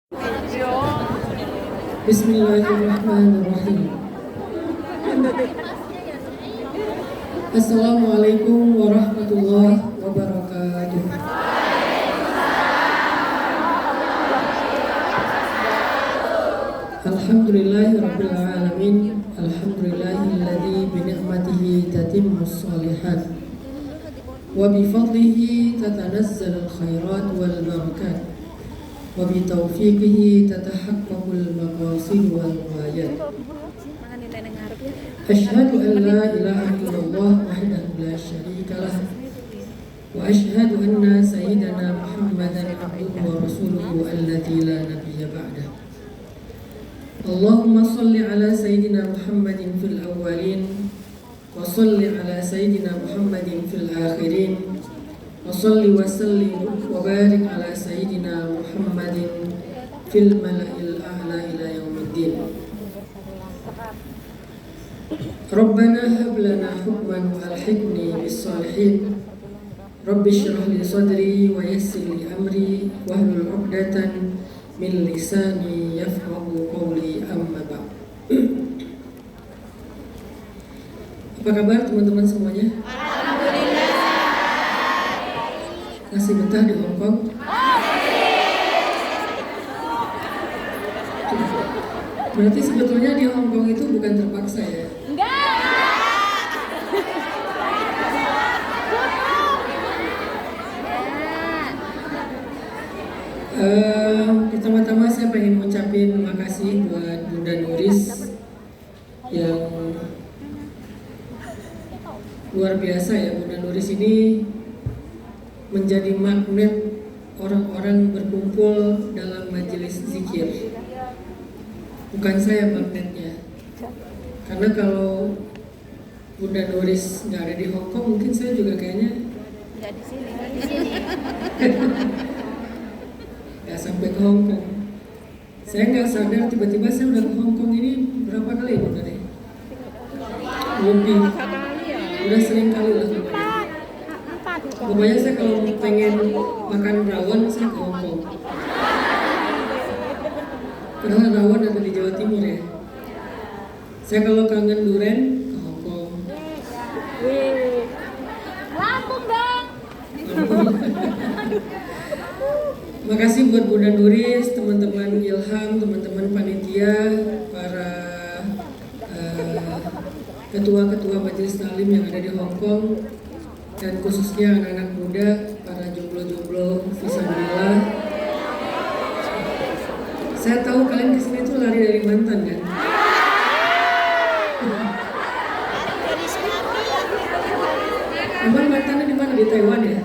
Bismillahirrahmanirrahim. Assalamualaikum warahmatullahi wabarakatuh. Alhamdulillahirabbil alamin. Alhamdulillahilladzi bi ni'matihi tatimmus shalihat wa bi fadlihi tatanazzalul khairat wal barakat wa bi taufiqihi tatahaqqaqul maqasid wal ghayat. Asyhadu an la ilaha illallah wahdahu la syarikalah wa asyhadu anna sayyidana Muhammadan abduhu wa rasuluhu alladzi la nabiyya ba'dah. Allahumma shalli ala sayyidina Muhammadin fil awwalin wa shalli ala sayyidina Muhammadin fil akhirin wa salli wa sallim wa barik ala sayyidina Muhammadin fil mala'il a'la ila yaumiddin. Rabbana hab lana hukman wa alhiqni bis salihin. Rabbi shrah li sadri wa yassir li amri wahlul 'uqdatan min lisani yafqahu qawli, amma ba'd. Apa kabar teman-teman semuanya? Masih betah di Hong Kong? Berarti sebetulnya di Hong Kong itu bukan terpaksa ya? Pertama-tama saya pengen ngucapin makasih buat Bunda Nuris yang luar biasa ya. Bunda Nuris ini menjadi magnet orang-orang berkumpul dalam majelis zikir. Bukan saya magnetnya. Karena kalau Bunda Nuris nggak ada di Hong Kong, mungkin saya juga kayaknya nggak di sini. Nggak sampai ke Hong Kong. Saya nggak sadar tiba-tiba saya udah ke Hong Kong ini berapa kali Bunda deh? Lebih. Udah sering kali lah. Pokoknya saya kalau pengen makan rawon saya ke Hong Kong. Padahal rawon ada di Jawa Timur ya. Saya kalau kangen durian ke Hong Kong. Lampung dong. Makasih buat Bunda Nuris, teman-teman Ilham, teman-teman panitia, para ketua-ketua majelis taklim yang ada di Hong Kong, dan khususnya anak-anak muda, para jomblo-jomblo fisabilillah. Saya tahu kalian kesini tuh lari dari mantan kan? Emang mantannya di mana? Di Taiwan ya?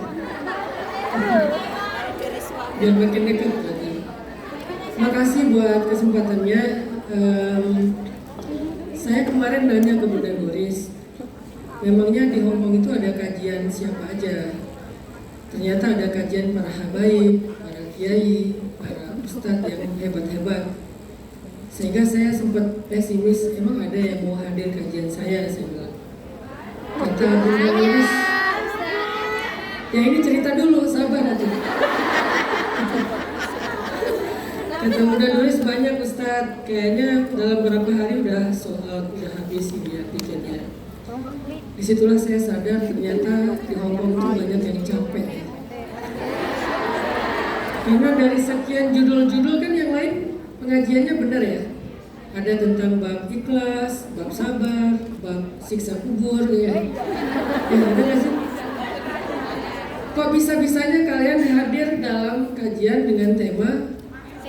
Biar makin dekat berarti. Makasih buat kesempatannya. Saya kemarin nanya ke Bunda Nuris, memangnya di Hong Kong itu ada kajian siapa aja? Ternyata ada kajian para habaib, para kiai, para ustadz yang hebat-hebat. Sehingga saya sempat pesimis, emang ada yang mau hadir kajian saya bilang. Kata Bunda Nuris, ya ini cerita dulu, sabar aja. Kata Bunda Nuris, banyak Ustadz, kayaknya dalam beberapa hari udah sold out, udah habis ini ya tiketnya. Disitulah saya sadar ternyata di Hong Kong itu banyak yang capek. Karena dari sekian judul-judul kan yang lain pengajiannya benar ya. Ada tentang bab ikhlas, bab sabar, bab siksa kubur ya. Ya ada nggak sih? Kok bisa-bisanya kalian hadir dalam kajian dengan tema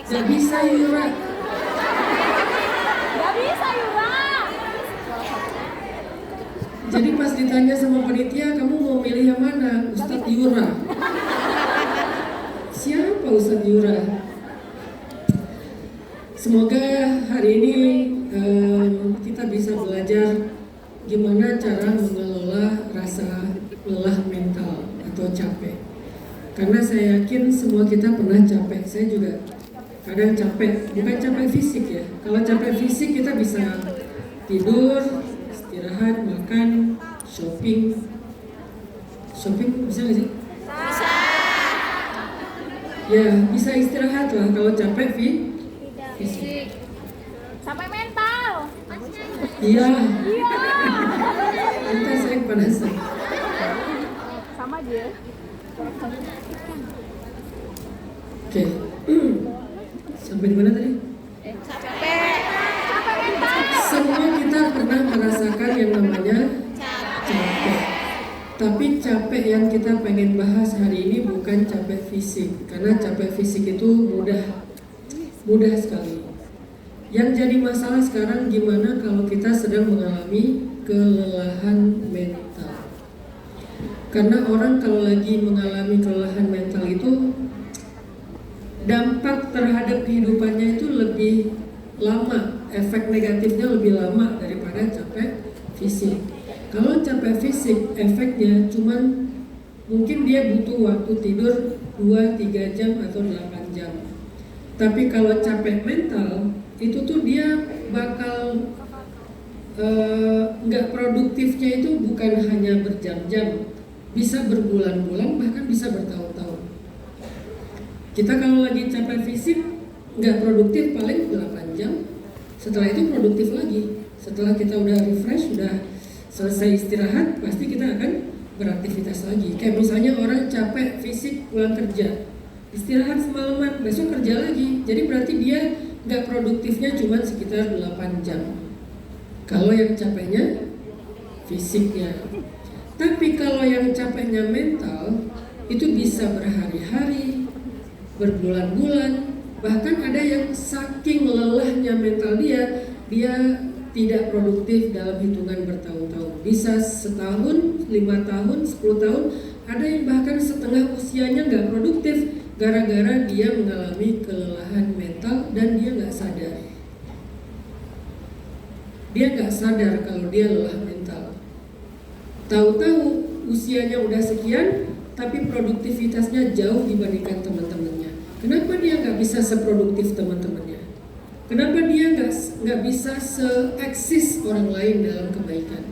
gak bisa Yura? Gak bisa Yura. Jadi pas ditanya sama panitia, kamu mau milih yang mana? Ustadz Yura. Siapa Ustadz Yura? Semoga hari ini kita bisa belajar gimana cara mengelola rasa lelah mental atau capek. Karena saya yakin semua kita pernah capek. Saya juga kadang capek, bukan capek fisik ya. Kalau capek fisik kita bisa tidur, istirahat, makan, shopping. Shopping bisa nggak sih? Bisa. Ya bisa istirahat lah kalau capek Tidak. fisik. Sampai mental. Iya, Iya. kita sering panasan. Sama aja. Oke, sampai di mana tadi? Capek. Sampai mental. Semua kita pernah merasakan yang namanya capek. Tapi capek yang kita pengen bahas hari ini bukan capek fisik, karena capek fisik itu mudah sekali. Yang jadi masalah sekarang gimana kalau kita sedang mengalami kelelahan mental. Karena orang kalau lagi mengalami kelelahan mental itu dampak terhadap kehidupannya itu lebih lama, efek negatifnya lebih lama daripada capek fisik. Kalau capek fisik efeknya cuman mungkin dia butuh waktu tidur 2-3 jam atau 8 jam. Tapi kalau capek mental itu tuh dia bakal nggak produktifnya itu bukan hanya berjam-jam, bisa berbulan-bulan bahkan bisa bertahun-tahun. Kita kalau lagi capek fisik nggak produktif paling 8 jam, setelah itu produktif lagi. Setelah kita udah refresh, udah selesai istirahat, pasti kita akan beraktivitas lagi. Kayak misalnya orang capek fisik pulang kerja, istirahat semalaman, besok kerja lagi. Jadi berarti dia nggak produktifnya cuma sekitar 8 jam. Kalau yang capeknya fisiknya. Tapi kalau yang capeknya mental, itu bisa berhari-hari, berbulan-bulan, bahkan ada yang saking lelahnya mental dia tidak produktif dalam hitungan bertahun-tahun. Bisa setahun, 5 tahun, 10 tahun, ada yang bahkan setengah usianya nggak produktif gara-gara dia mengalami kelelahan mental dan dia nggak sadar. Dia nggak sadar kalau dia lelah mental. Tahu-tahu usianya udah sekian, tapi produktivitasnya jauh dibandingkan teman-temannya. Kenapa dia nggak bisa seproduktif teman-temannya? Kenapa dia nggak bisa seeksis orang lain dalam kebaikan?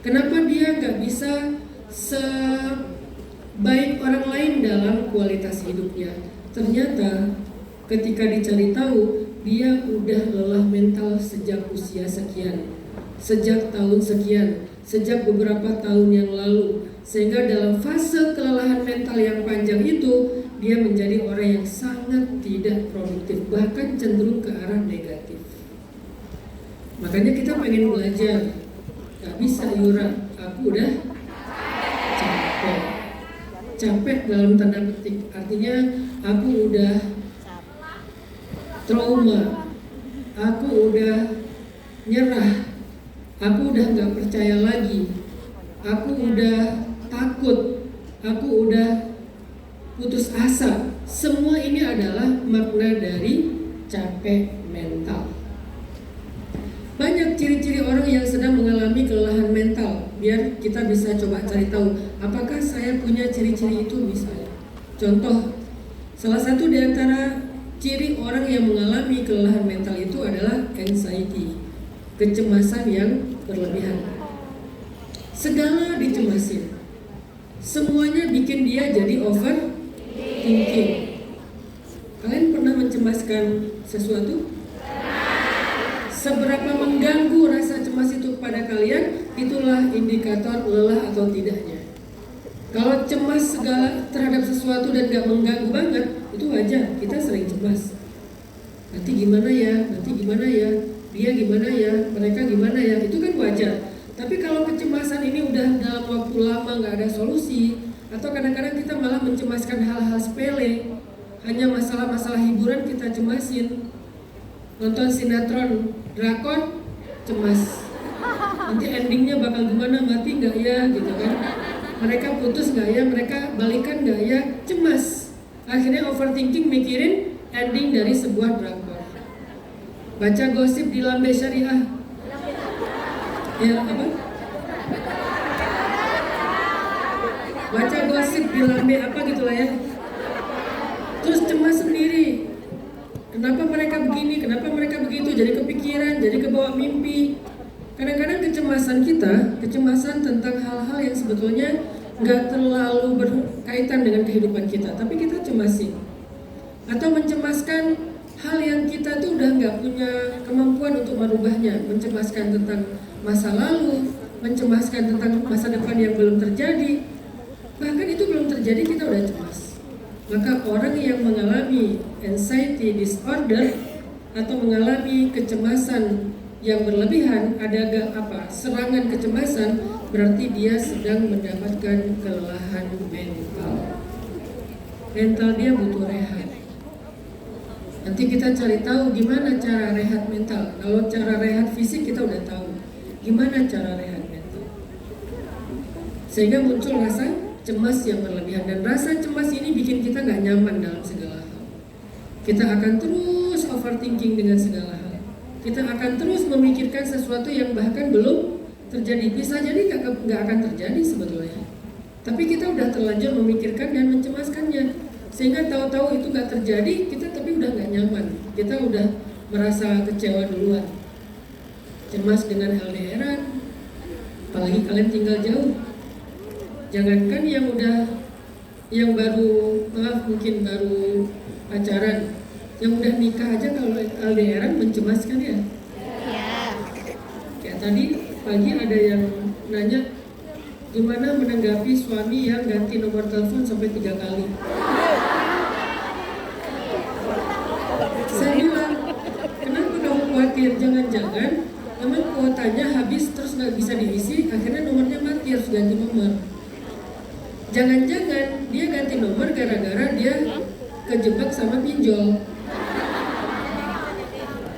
Kenapa dia nggak bisa sebaik orang lain dalam kualitas hidupnya? Ternyata ketika dicari tahu, dia udah lelah mental sejak usia sekian, sejak tahun sekian, sejak beberapa tahun yang lalu. Sehingga dalam fase kelelahan mental yang panjang itu, dia menjadi orang yang sangat tidak produktif, bahkan cenderung ke arah negatif. Makanya kita pengen belajar. Gak bisa Yura, aku udah capek. Capek dalam tanda petik, artinya aku udah trauma, aku udah nyerah, aku udah gak percaya lagi, aku udah takut, aku udah putus asa. Semua ini adalah makna dari capek mental. Banyak ciri-ciri orang yang sedang mengalami kelelahan mental. Biar kita bisa coba cari tahu, apakah saya punya ciri-ciri itu misalnya. Contoh, salah satu di antara ciri orang yang mengalami kelelahan mental itu adalah anxiety, kecemasan yang berlebihan. Segala dicemasin. Semuanya bikin dia jadi overthinking. Kalian pernah mencemaskan sesuatu? Seberapa mengganggu rasa cemas itu pada kalian, itulah indikator lelah atau tidaknya. Kalau cemas segala terhadap sesuatu dan gak mengganggu banget, itu wajar, kita sering cemas. Nanti gimana ya, dia gimana ya, mereka gimana ya, itu kan wajar. Tapi kalau kecemasan ini udah dalam waktu lama gak ada solusi, atau kadang-kadang kita malah mencemaskan hal-hal sepele, hanya masalah-masalah hiburan kita cemasin. Nonton sinetron, drakor, cemas. Nanti endingnya bakal gimana, mati gak ya, gitu kan. Mereka putus gak ya, mereka balikan gak ya, cemas. Akhirnya overthinking mikirin ending dari sebuah drakor. Baca gosip di Lambe Syariah. Ya apa? Baca gosip di Lambe apa gitulah ya. Terus cemas sendiri. Kenapa mereka begini, kenapa mereka begitu, jadi kepikiran, jadi kebawa mimpi. Kadang-kadang kecemasan kita, kecemasan tentang hal-hal yang sebetulnya nggak terlalu berkaitan dengan kehidupan kita, tapi kita cemasin. atau mencemaskan hal yang kita tuh udah nggak punya kemampuan untuk merubahnya, mencemaskan tentang masa lalu, mencemaskan tentang masa depan yang belum terjadi, bahkan itu belum terjadi kita udah cemas. Maka orang yang mengalami anxiety disorder atau mengalami kecemasan yang berlebihan, ada serangan kecemasan, berarti dia sedang mendapatkan kelelahan mental. Mental dia butuh rehat. Nanti kita cari tahu gimana cara rehat mental. Kalau cara rehat fisik kita udah tahu, gimana cara rehat mental. Sehingga muncul rasa cemas yang berlebihan, dan rasa cemas ini bikin kita nggak nyaman dalam segala hal. Kita akan terus overthinking dengan segala hal. Kita akan terus memikirkan sesuatu yang bahkan belum terjadi. Bisa jadi nggak akan terjadi sebetulnya, tapi kita udah terlanjur memikirkan dan mencemaskannya, sehingga tahu-tahu itu nggak terjadi, kita tapi udah nggak nyaman. Kita udah merasa kecewa duluan. Cemas dengan LDRan, apalagi kalian tinggal jauh. Jangankan yang baru mungkin baru pacaran, yang udah nikah aja kalau LDRan mencemaskan ya. Kayak tadi pagi ada yang nanya gimana menanggapi suami yang ganti nomor telepon sampai 3 kali. Saya bilang, kenapa kamu khawatir? Jangan-jangan memang kuotanya habis terus nggak bisa diisi, akhirnya nomornya mati, harus ganti nomor. Jangan-jangan dia ganti nomor gara-gara dia kejebak sama pinjol.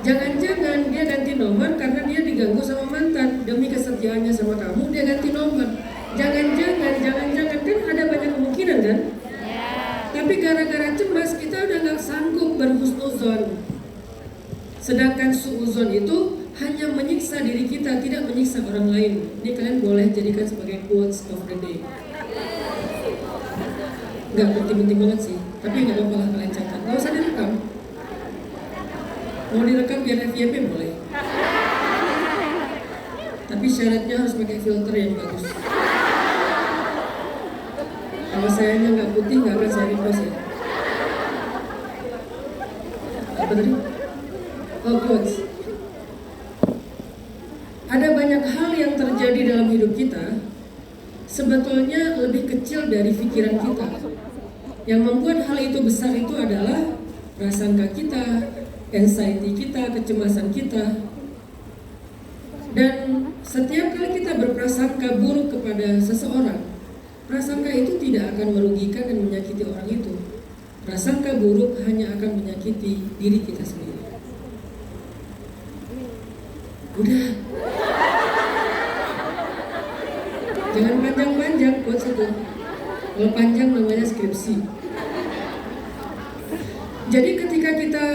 Jangan-jangan dia ganti nomor karena dia diganggu sama mantan. Demi kesetiaannya sama kamu, dia ganti nomor. Jangan-jangan kan ada banyak kemungkinan kan? Tapi gara-gara cemas kita udah nggak sanggup berhusnuzon. Sedangkan suuzon itu hanya menyiksa diri kita, tidak menyiksa orang lain. Ini kalian boleh jadikan sebagai quotes of the day. Nggak penting-penting banget sih, tapi nggak apa-apa lah kalian catat. Nggak usah direkam. Mau direkam biar FYP boleh. Tapi syaratnya harus pakai filter yang bagus. Kalau sayanya nggak putih, nggak akan saya repost ya. Apa tadi? Oh, quotes. Ada banyak hal yang terjadi dalam hidup kita sebetulnya lebih kecil dari pikiran kita. Yang membuat hal itu besar itu adalah prasangka kita, anxiety kita, kecemasan kita. Dan setiap kali kita berprasangka buruk kepada seseorang, prasangka itu tidak akan merugikan dan menyakiti orang itu. Prasangka buruk hanya akan menyakiti diri kita sendiri. Udah. Jangan panjang-panjang quotes itu. Kalau panjang namanya skripsi. Jadi ketika kita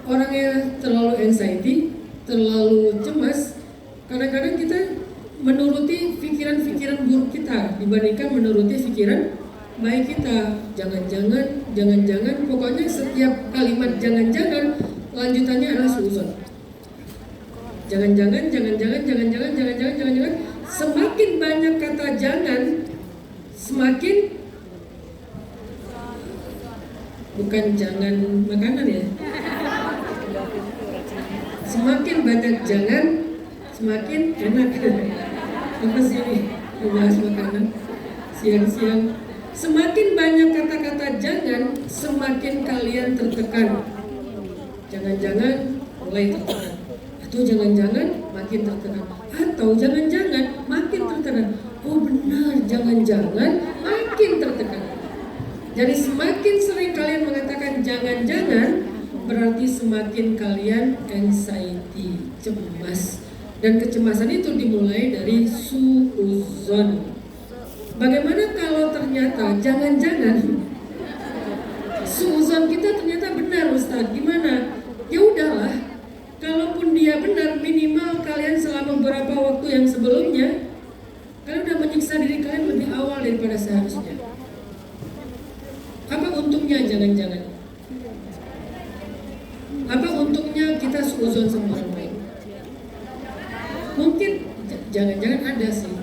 orangnya terlalu anxiety, terlalu cemas, kadang-kadang kita menuruti pikiran-pikiran buruk kita dibandingkan menuruti pikiran baik kita. Jangan-jangan, pokoknya setiap kalimat jangan-jangan lanjutannya adalah suuzon. Jangan-jangan. Semakin banyak kata jangan, semakin bukan jangan makanan ya. Semakin banyak jangan, semakin enak. Apa sih ini? Membahas makanan siang-siang. Semakin banyak kata-kata jangan, semakin kalian tertekan. Jangan-jangan mulai tertekan. Atau jangan-jangan makin tertekan. Atau jangan-jangan makin tertekan. Oh benar, jangan-jangan makin tertekan. Jadi semakin sering kalian mengatakan jangan-jangan, berarti semakin kalian anxiety, cemas. Dan kecemasan itu dimulai dari suuzon. Bagaimana kalau ternyata jangan-jangan suuzon kita ternyata benar, Ustaz? Gimana? Ya udahlah, kalaupun dia benar, minimal kalian selama beberapa waktu yang sebelumnya kalian udah menyiksa diri kalian lebih awal daripada seharusnya. Apa untungnya jangan-jangan? Apa untungnya kita suuzon sama orang lain? Mungkin jangan-jangan ada sih.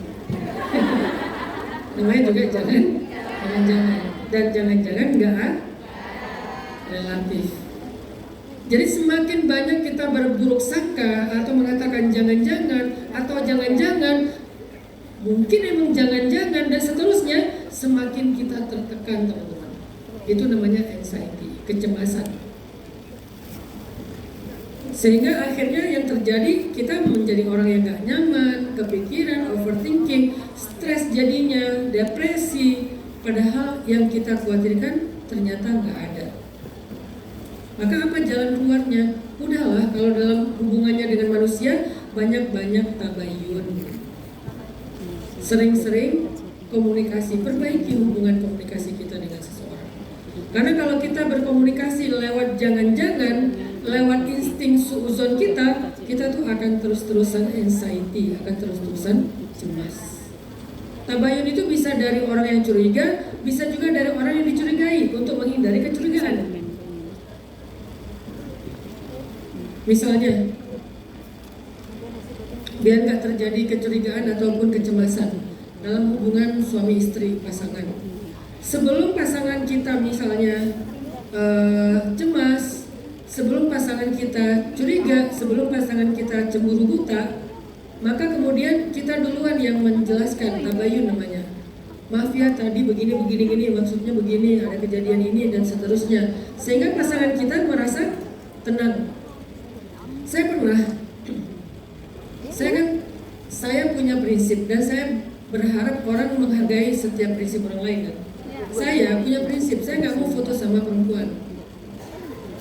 Namanya juga jangan-jangan. Dan jangan-jangan enggak relatif. Jadi semakin banyak kita berburuk sangka atau mengatakan jangan-jangan atau jangan-jangan, mungkin emang jangan-jangan dan seterusnya, semakin kita tertekan teman-teman. Itu namanya anxiety, kecemasan. Sehingga akhirnya yang terjadi kita menjadi orang yang gak nyaman, kepikiran, overthinking, stres jadinya, depresi. Padahal yang kita khawatirkan ternyata gak ada. Maka apa jalan keluarnya? Udahlah, kalau dalam hubungannya dengan manusia, banyak-banyak tabayun. Sering-sering komunikasi, perbaiki hubungan komunikasi kita dengan seseorang. Karena kalau kita berkomunikasi lewat jangan-jangan, lewat insting suuzon kita tuh akan terus-terusan anxiety, akan terus-terusan cemas. Tabayun itu bisa dari orang yang curiga, bisa juga dari orang yang dicurigai untuk menghindari kecurigaan. Misalnya, biar nggak terjadi kecurigaan ataupun kecemasan dalam hubungan suami istri pasangan. Sebelum pasangan kita misalnya cemas, sebelum pasangan kita curiga, sebelum pasangan kita cemburu buta, maka kemudian kita duluan yang menjelaskan, tabayun namanya. Maaf ya tadi begini, maksudnya begini, ada kejadian ini dan seterusnya. Sehingga pasangan kita merasa tenang. Saya punya prinsip dan saya berharap orang menghargai setiap prinsip orang lain kan. Saya punya prinsip, saya nggak mau foto sama perempuan.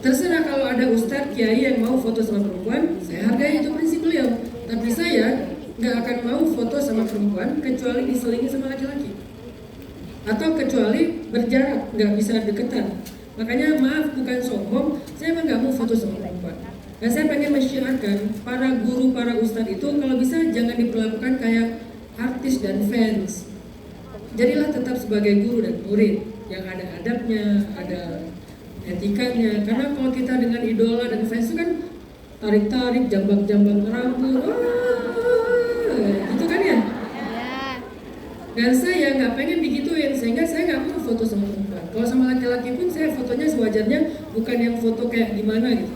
Terserah kalau ada ustadz, kiai yang mau foto sama perempuan, saya hargai itu prinsip beliau. Tapi saya nggak akan mau foto sama perempuan kecuali diselingi sama laki-laki. Atau kecuali berjarak, nggak bisa deketan. Makanya maaf bukan sombong, saya emang nggak mau foto sama perempuan. Dan saya pengen mensyiarkan para guru, para ustadz itu kalau bisa jangan diperlakukan kayak artis dan fans. Jadilah tetap sebagai guru dan murid yang ada adabnya, ada etikanya. Karena kalau kita dengan idola dan fans itu kan tarik-tarik, jambak-jambak rambut, gitu kan ya? Dan saya nggak pengen digituin, sehingga saya nggak mau foto sama perempuan. Kalau sama laki-laki pun saya fotonya sewajarnya, bukan yang foto kayak gimana gitu.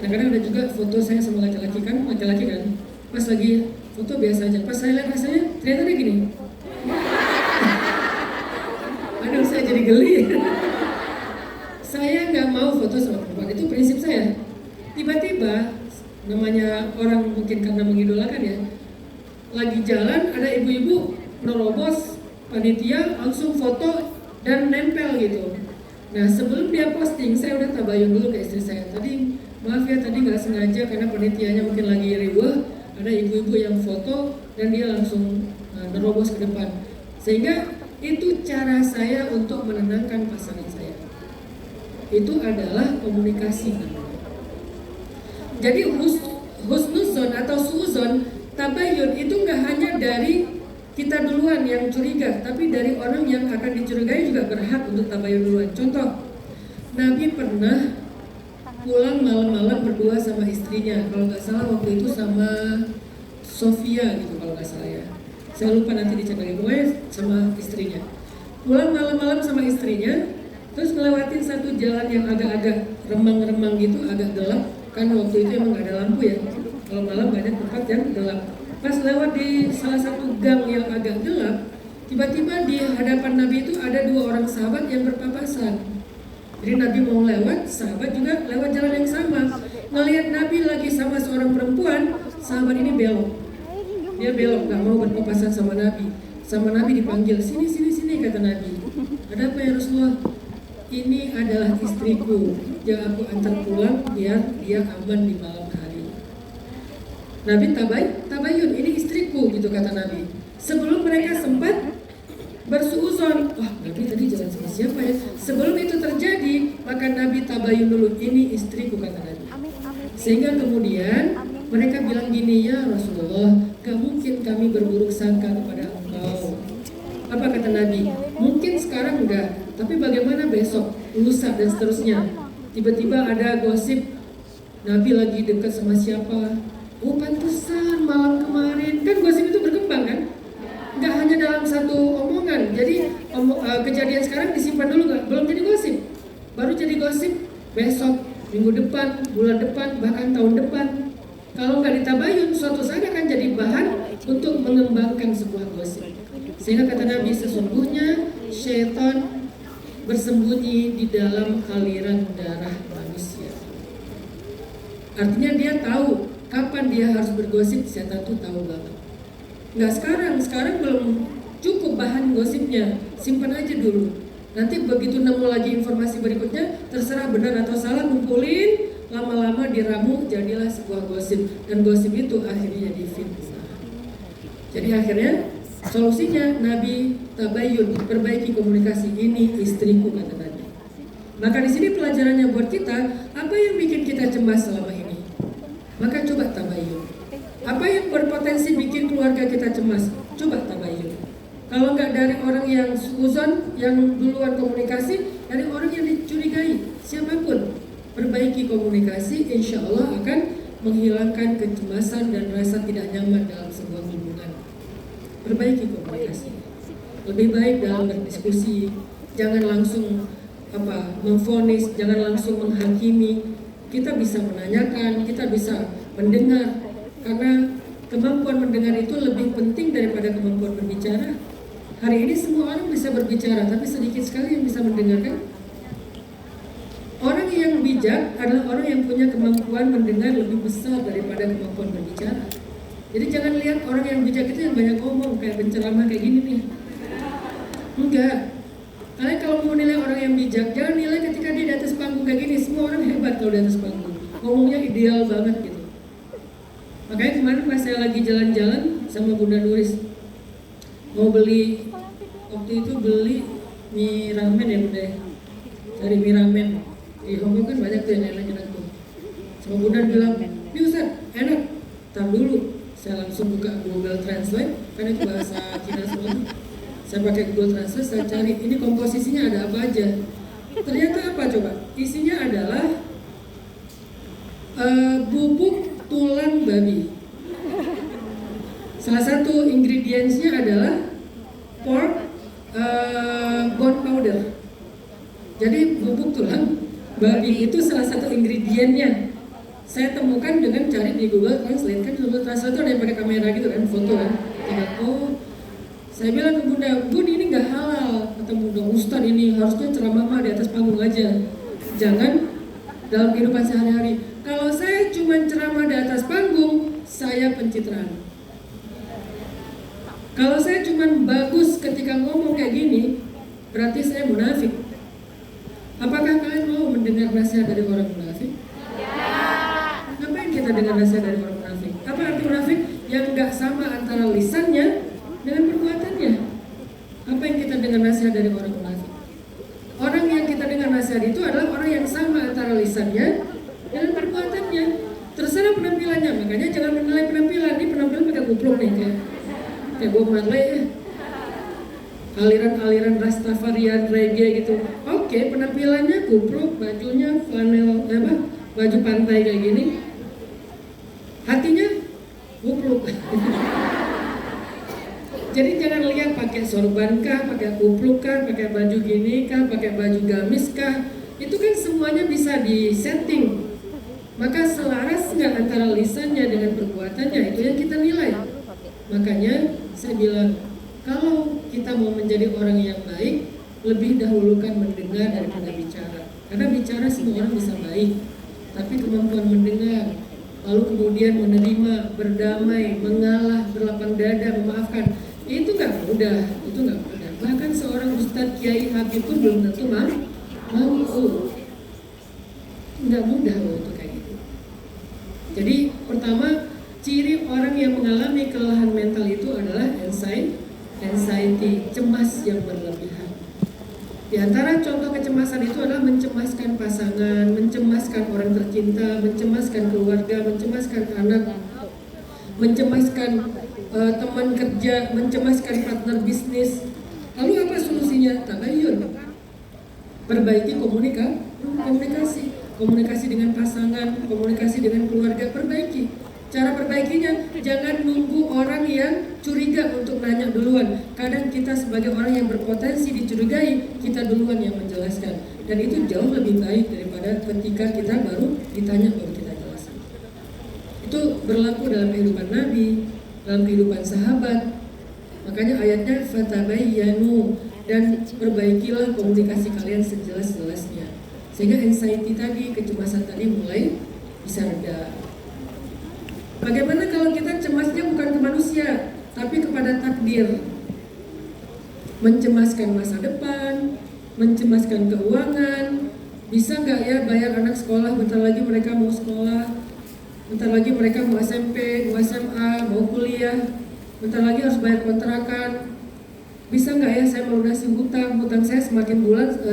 Kadang-kadang ada juga foto saya sama laki-laki kan, pas lagi foto biasa aja, pas saya lihat hasilnya ternyata dia gini. Aduh, saya jadi geli. Saya nggak mau foto sama perempuan, itu prinsip saya. Tiba-tiba, namanya orang mungkin karena mengidolakan ya, lagi jalan ada ibu-ibu nerobos panitia langsung foto dan nempel gitu. Nah sebelum dia posting, saya udah tabayun dulu ke istri saya. Tadi maaf ya, tadi nggak sengaja karena panitianya mungkin lagi riweuh, ada ibu-ibu yang foto dan dia langsung nerobos ke depan. Sehingga itu cara saya untuk menenangkan pasangan saya. Itu adalah komunikasi. Jadi husnuzon atau suuzon, tabayun itu nggak hanya dari kita duluan yang curiga, tapi dari orang yang akan dicurigai juga berhak untuk tabayun duluan. Contoh, Nabi pernah pulang malam-malam berdua sama istrinya, kalau nggak salah waktu itu sama Sofia gitu kalau nggak salah ya. Saya lupa nanti dicek lagi, pokoknya sama istrinya. Pulang malam-malam sama istrinya, terus ngelewatin satu jalan yang agak-agak remang-remang gitu, agak gelap. Kan waktu itu emang nggak ada lampu ya, kalau malam banyak tempat yang gelap. Pas lewat di salah satu gang yang agak gelap, tiba-tiba di hadapan Nabi itu ada dua orang sahabat yang berpapasan. Jadi Nabi mau lewat, sahabat juga lewat jalan yang sama. Ngelihat Nabi lagi sama seorang perempuan, sahabat ini belok. Dia belok, gak mau berpapasan sama Nabi. Sama Nabi dipanggil, sini, kata Nabi. Ada apa ya Rasulullah? Ini adalah istriku yang aku antar pulang biar dia aman di malam hari. Nabi tabayun, ini istriku gitu kata Nabi. Sebelum mereka sempat bersuuzon, wah Nabi tadi jalan sama siapa ya? Sebelum itu terjadi, maka Nabi tabayun dulu, ini istriku kata Nabi. Sehingga kemudian mereka bilang gini, ya Rasulullah, gak mungkin kami berburuk sangka kepada engkau. Apa kata Nabi? Mungkin sekarang enggak, tapi bagaimana besok, lusa dan seterusnya. Tiba-tiba ada gosip Nabi lagi dekat sama siapa. Oh pantesan malam kemarin, kan gosip itu berkembang kan? Nggak hanya dalam satu omongan. Jadi kejadian sekarang disimpan dulu, belum jadi gosip. baru jadi gosip besok, minggu depan, bulan depan, bahkan tahun depan. Kalau nggak ditabayun, suatu saat akan jadi bahan untuk mengembangkan sebuah gosip. Sehingga kata Nabi, sesungguhnya syaitan bersembunyi di dalam aliran darah manusia. Artinya dia tahu kapan dia harus bergosip, setan tuh tahu banget. Nggak sekarang belum cukup bahan gosipnya, simpan aja dulu. Nanti begitu nemu lagi informasi berikutnya, terserah benar atau salah, kumpulin, lama-lama diramu, jadilah sebuah gosip. Dan gosip itu akhirnya jadi fitnah. Jadi akhirnya solusinya Nabi tabayun, perbaiki komunikasi. Ini istriku, kata Nabi. Maka di sini pelajarannya buat kita, apa yang bikin kita cemas selama ini? Maka coba tabayun. Apa yang berpotensi bikin keluarga kita cemas? Coba tabayun. Kalau nggak dari orang yang suzon, yang duluan komunikasi, dari orang yang dicurigai, siapapun, perbaiki komunikasi, insya Allah akan menghilangkan kecemasan dan rasa tidak nyaman dalam sebuah hubungan. Perbaiki komunikasi. Lebih baik dalam berdiskusi, jangan langsung memvonis, jangan langsung menghakimi. Kita bisa menanyakan, kita bisa mendengar, karena kemampuan mendengar itu lebih penting daripada kemampuan berbicara. Hari ini semua orang bisa berbicara, tapi sedikit sekali yang bisa mendengarkan. Orang yang bijak adalah orang yang punya kemampuan mendengar lebih besar daripada kemampuan berbicara. Jadi jangan lihat orang yang bijak itu yang banyak ngomong, kayak penceramah kayak gini nih. Enggak. Kalian kalau mau nilai orang yang bijak, jangan nilai ketika dia di atas panggung kayak gini. Semua orang hebat kalau di atas panggung, ngomongnya ideal banget gitu. Makanya kemarin pas saya lagi jalan-jalan sama Bunda Nuris, mau beli, waktu itu beli mie ramen ya Bunda, cari mie ramen. Di Hongkong kan banyak tuh yang enak-enak tuh. Sama Bunda bilang, ini Ustaz, enak. Tar dulu, saya langsung buka Google Translate, kan itu bahasa Cina semua. Saya pakai Google Translate, saya cari ini komposisinya ada apa aja. Ternyata apa coba? Isinya adalah bubuk tulang babi. Salah satu ingredientsnya adalah pork bone powder. Jadi bubuk tulang babi itu salah satu ingredientnya. Saya temukan dengan cari di Google Translate. Kan Google Translate itu ada yang pakai kamera gitu kan, foto kan. Saya bilang ke Bunda, Bun ini nggak halal. Kata Bunda, Ustadz ini harusnya ceramah di atas panggung aja. Jangan dalam kehidupan sehari-hari. Kalau saya cuma ceramah di atas panggung, saya pencitraan. Kalau saya cuma bagus ketika ngomong kayak gini, berarti saya munafik. Apakah kalian mau mendengar nasihat dari orang munafik? Ya. Ngapain kita dengar nasihat dari orang munafik? Apa arti munafik? Yang nggak sama antara lisannya dengan perbuatannya. Apa yang kita dengar nasihat dari orang munafik? Orang yang kita dengar nasihat itu adalah orang yang sama antara lisannya dengan perbuatannya. Terserah penampilannya, makanya jangan menilai penampilan. Ini penampilan pakai kupluk nih kayak Bob Marley ya. Aliran-aliran Rastafarian reggae gitu. Oke, penampilannya kupluk, bajunya flanel baju pantai kayak gini. Hatinya kupluk. Jadi jangan lihat pakai sorban kah, pakai kupluk kah, pakai baju gini kah, pakai baju gamis kah. Itu kan semuanya bisa disetting. Maka selaras nggak antara lisannya dengan perbuatannya, itu yang kita nilai. Makanya saya bilang, kalau kita mau menjadi orang yang baik, lebih dahulukan mendengar daripada bicara. Karena bicara semua orang bisa baik, tapi kemampuan mendengar, lalu kemudian menerima, berdamai, mengalah, berlapang dada, memaafkan, itu nggak mudah. Bahkan seorang Ustadz Kiai Habib pun belum tentu mampu. Nggak mudah loh itu kayak gitu. Jadi pertama, ciri orang yang mengalami kelelahan mental itu adalah anxiety, cemas yang berlebihan. Di antara contoh kecemasan itu adalah mencemaskan pasangan, mencemaskan orang tercinta, mencemaskan keluarga, mencemaskan anak, mencemaskan teman kerja, mencemaskan partner bisnis. Lalu apa solusinya? Tabayun. Perbaiki komunikasi dengan pasangan, komunikasi dengan keluarga, perbaiki. Cara perbaikinya, jangan nunggu orang yang curiga untuk nanya duluan. Kadang kita sebagai orang yang berpotensi dicurigai, kita duluan yang menjelaskan. Dan itu jauh lebih baik daripada ketika kita baru ditanya baru kita jelaskan. Itu berlaku dalam kehidupan Nabi, dalam kehidupan sahabat. Makanya ayatnya fatabayyanu, dan perbaikilah komunikasi kalian sejelas-jelasnya. Sehingga anxiety tadi, kecemasan tadi mulai bisa reda. Bagaimana kalau kita cemasnya bukan ke manusia, tapi kepada takdir? Mencemaskan masa depan, mencemaskan keuangan. Bisa nggak ya bayar anak sekolah, bentar lagi mereka mau sekolah, bentar lagi mereka mau SMP, mau SMA, mau kuliah, bentar lagi harus bayar kontrakan. Bisa nggak ya saya melunasi hutang saya semakin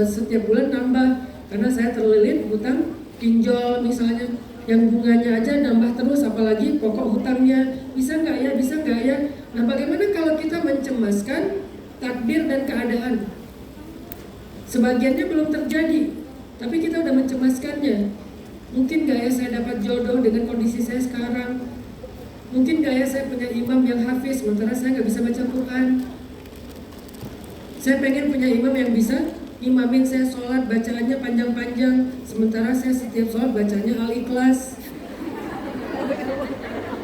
setiap bulan nambah, karena saya terlilit hutang pinjol misalnya. Yang bunganya aja nambah terus, apalagi pokok hutangnya. Bisa nggak ya, bisa nggak ya. Nah, bagaimana kalau kita mencemaskan takdir dan keadaan? Sebagiannya belum terjadi, tapi kita udah mencemaskannya. Mungkin nggak ya saya dapat jodoh dengan kondisi saya sekarang? Mungkin nggak ya saya punya imam yang hafiz, sementara saya nggak bisa baca Quran? Saya pengen punya imam yang bisa imamin saya sholat, bacaannya panjang-panjang, sementara saya setiap sholat bacanya Al-Ikhlas.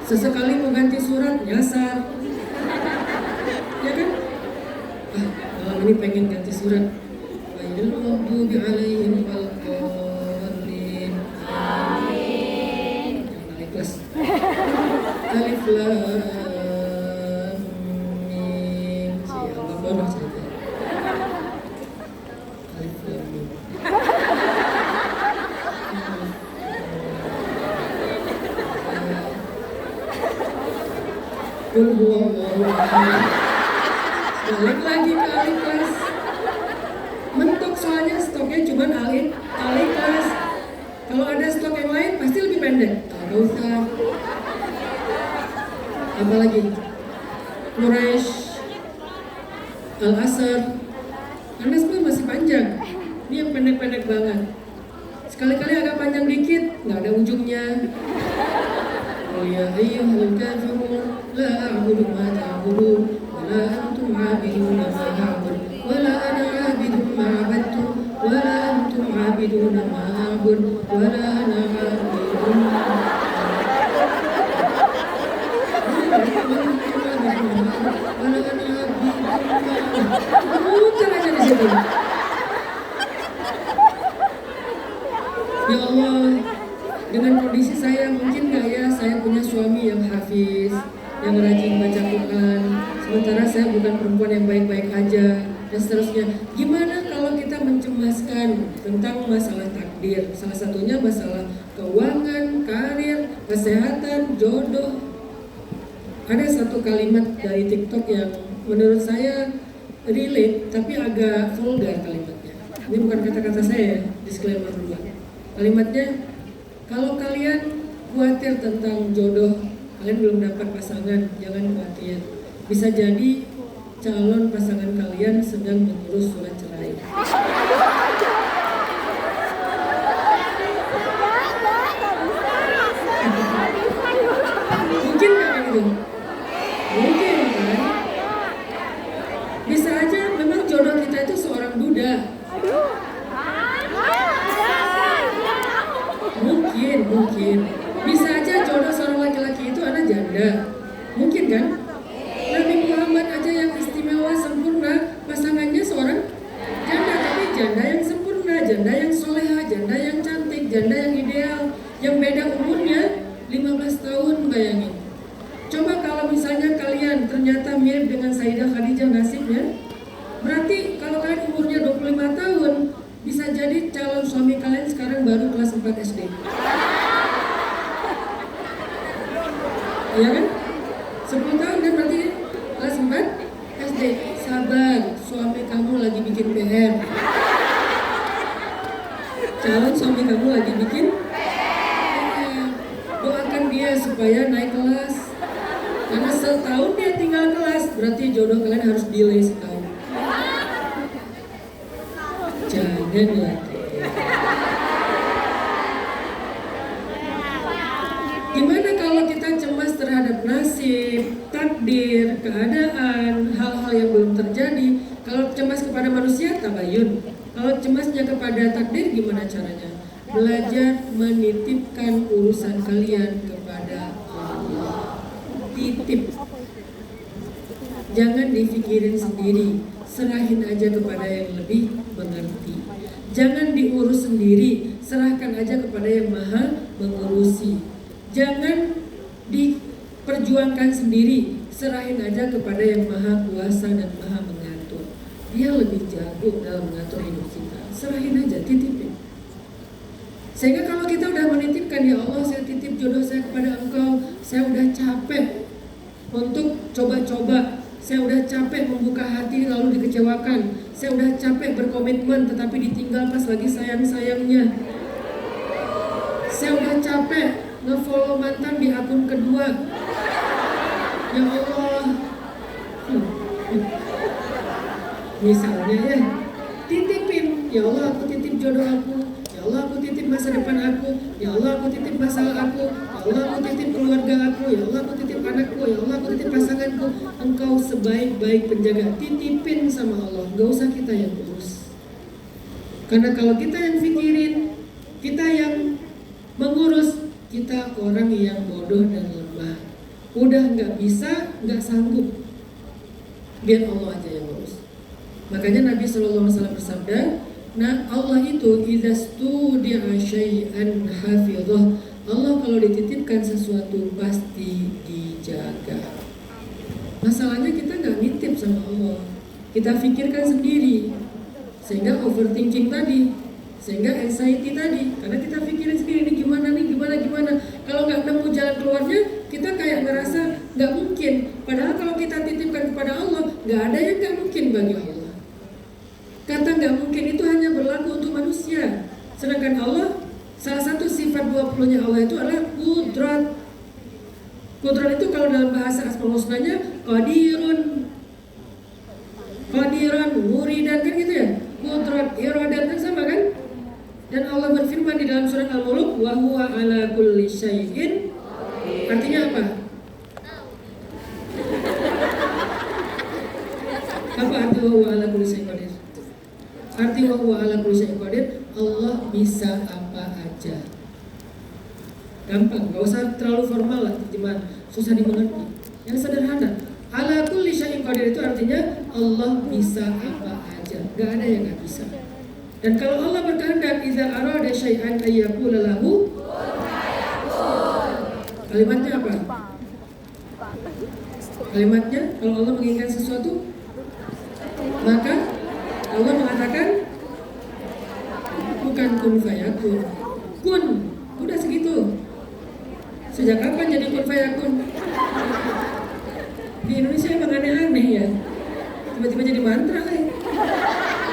Sesekali mau ganti surat, nyasar. Ya kan? Malam ini pengen ganti surat. Ghairil maghdubi 'alaihim waladdallin. Amin. Jangan Al-Ikhlas. Alif Lam Mim. Allah saja. Qul huwallahu ahad. Balik lagi ke Al-Ikhlas. Mentok soalnya stoknya cuma Al-Ikhlas. Kalau ada stok yang lain pasti lebih pendek. Al-Kautsar. Apalagi? Quraisy, Al-Asr. Karena sebenarnya masih panjang. Ini yang pendek-pendek banget. Sekali-kali agak panjang dikit, nggak ada ujungnya. Ya ayyuhal kafirun la a'budu ma ta'budun wa la antum 'abiduna ma a'budu wa la ana 'abidun ma 'abadtum wa la antum 'abiduna ma a'budu wa la ana 'abidun ma muter aja di situ. Ya Allah, dengan kondisi saya mungkin nggak ya saya punya suami yang hafiz, yang rajin baca Quran, sementara saya bukan perempuan yang baik-baik aja, dan seterusnya. Gimana kalau kita mencemaskan tentang masalah takdir? Salah satunya masalah keuangan, karir, kesehatan, jodoh. Ada satu kalimat dari TikTok yang menurut saya relate, tapi agak vulgar kalimatnya. Ini bukan kata-kata saya, disclaimer dulu. Kalimatnya, kalau kalian khawatir tentang jodoh, kalian belum dapat pasangan, jangan khawatir. Bisa jadi calon pasangan kalian sedang mengurus surat cerai. Mungkin nggak gitu? Mungkin kan? Bisa aja memang jodoh kita itu seorang duda. Mungkin. Bisa aja jodoh seorang laki-laki itu anak janda. Mungkin kan? Nabi Muhammad aja yang istimewa, sempurna, pasangannya seorang janda, tapi janda yang sempurna, janda yang soleha, janda yang cantik, janda yang ideal, yang beda umurnya 15 tahun, bayangin. Coba kalau misalnya kalian ternyata mirip dengan Sayyidah Khadijah nasibnya, berarti kalau kalian umurnya 25 tahun, bisa jadi calon suami kalian sekarang baru kelas 4 SD. Iya kan? 10 tahun kan berarti kelas 4 SD. Sabar, suami kamu lagi bikin PR. Calon suami kamu lagi bikin PR. Doakan dia supaya naik kelas. Karena setahun dia tinggal kelas, berarti jodoh kalian harus delay setahun. Jangan lagi. Gimana kalau kita terhadap nasib, takdir, keadaan, hal-hal yang belum terjadi. Kalau cemas kepada manusia, tabayun. Kalau cemasnya kepada takdir, gimana caranya? Belajar menitipkan urusan kalian kepada Allah. Titip. Jangan dipikirin sendiri, serahin aja kepada yang lebih mengerti. Jangan diurus sendiri, serahkan aja kepada yang maha mengurusi. Jangan diperjuangkan sendiri, serahin aja kepada yang maha kuasa dan maha mengatur. Dia lebih jago dalam mengatur hidup kita. Serahin aja, titipin. Sehingga kalau kita udah menitipkan, ya Allah saya titip jodoh saya kepada Engkau, saya udah capek untuk coba-coba, saya udah capek membuka hati lalu dikecewakan, saya udah capek berkomitmen tetapi ditinggal pas lagi sayang-sayangnya, saya udah capek nge-follow mantan di akun kedua. Ya Allah, misalnya ya, titipin. Ya Allah aku titip jodoh aku, ya Allah aku titip masa depan aku, ya Allah aku titip masalah aku, ya Allah aku titip keluarga aku, ya Allah aku titip anakku, ya Allah aku titip pasanganku. Engkau sebaik-baik penjaga, titipin sama Allah, gak usah kita yang urus. Karena kalau kita yang pikirin, kita yang mengurus, kita orang yang bodoh dan lemah. Udah gak bisa, gak sanggup, biar Allah aja yang urus. Makanya Nabi SAW bersabda, nah Allah itu idza studi'a syai'an hafizah. Allah kalau dititipkan sesuatu pasti dijaga. Masalahnya kita nggak nitip sama Allah, kita pikirkan sendiri, sehingga overthinking tadi, sehingga anxiety tadi, karena kita pikirin sendiri ini gimana nih, gimana. Kalau nggak nemu jalan keluarnya, kita kayak ngerasa nggak mungkin. Padahal kalau kita titipkan kepada Allah, nggak ada yang nggak mungkin bagi Allah. Kata nggak mungkin itu hanya berlaku untuk manusia. Sedangkan Allah, salah satu sifat 20-nya Allah itu adalah kudrat. Kudrat itu kalau dalam bahasa Asmaul Husnanya qadirun, muridan, kan gitu ya. Kudrat, iradat kan sama kan? Dan Allah berfirman di dalam surat Al-Mulk, wa huwa ala kulli syai'in. Artinya apa? Apa arti wa huwa ala kulli syai'in qadir? Arti wa huwa ala kulli syai'in qadir, Allah bisa apa aja. Gampang, gak usah terlalu formal lah, terjemahan susah dimengerti. Yang sederhana, ala kulli syai'in qadir itu artinya Allah bisa apa aja, gak ada yang gak bisa. Dan kalau Allah berkehendak, idza arada syai'an ayyaqula lahu, kalimatnya apa? Kalimatnya kalau Allah menginginkan sesuatu, maka Allah mengatakan bukan kun fayakun, kun, udah segitu. Sejak kapan jadi kun fayakun? Di Indonesia emang aneh-aneh ya, tiba-tiba jadi mantra kan?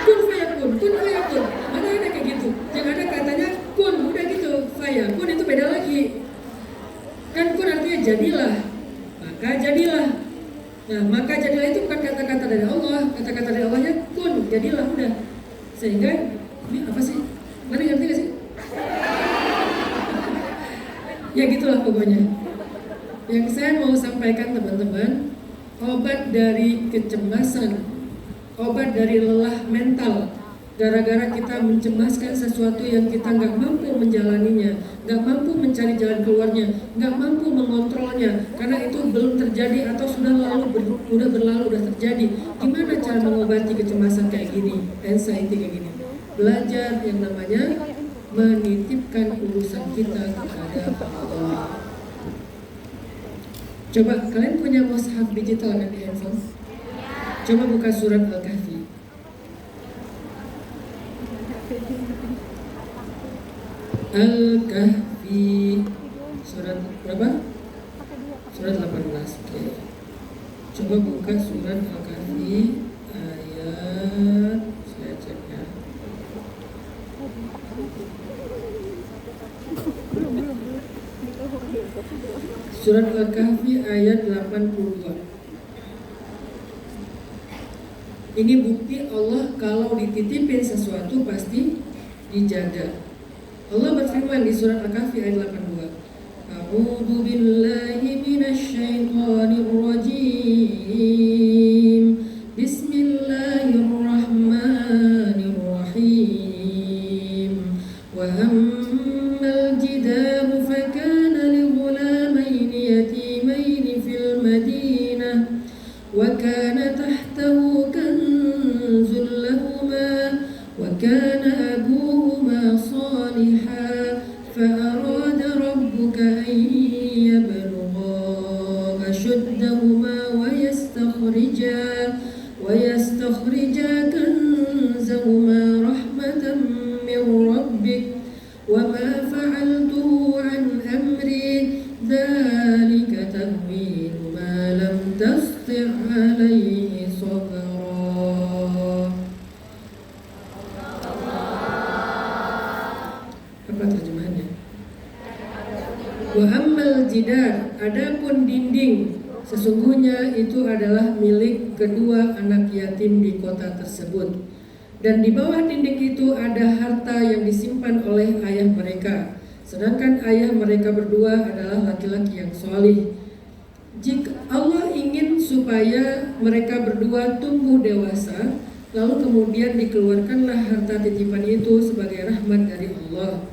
Kun fayakun, mana ada kayak gitu? Yang ada katanya kun, udah gitu. Fayakun itu beda lagi. Kan kun artinya jadilah, maka jadilah. Nah, maka jadilah itu bukan kata-kata dari Allah, kata-kata dari Allahnya kun, jadilah udah. Sehingga ini apa sih? Ngerti gak sih? Ya gitulah pokoknya. Yang saya mau sampaikan teman-teman, obat dari kecemasan, obat dari lelah mental, gara-gara kita mencemaskan sesuatu yang kita nggak mampu menjalaninya, nggak mampu mencari jalan keluarnya, nggak mampu mengontrolnya, karena itu belum terjadi atau sudah berlalu, udah terjadi. Gimana cara mengobati kecemasan kayak gini, anxiety kayak gini? Belajar yang namanya menitipkan urusan kita kepada Allah. Coba kalian punya mushaf digital kan di handphone? Coba buka surat Al-Kahfi. Al-Kahfi surat berapa? Surat 18. Oke. Coba buka surat Al-Kahfi ayat, saya cek ya. Surat Al-Kahfi ayat 82. Ini bukti Allah kalau dititipin sesuatu pasti dijaga. Allah berfirman di surat Al-Kahfi ayat 82. A'udzu billahi minasy Wa ammal jidar, adapun dinding, sesungguhnya itu adalah milik kedua anak yatim di kota tersebut. Dan di bawah dinding itu ada harta yang disimpan oleh ayah mereka. Sedangkan ayah mereka berdua adalah laki-laki yang solih. Jika Allah ingin supaya mereka berdua tumbuh dewasa, lalu kemudian dikeluarkanlah harta titipan itu sebagai rahmat dari Allah.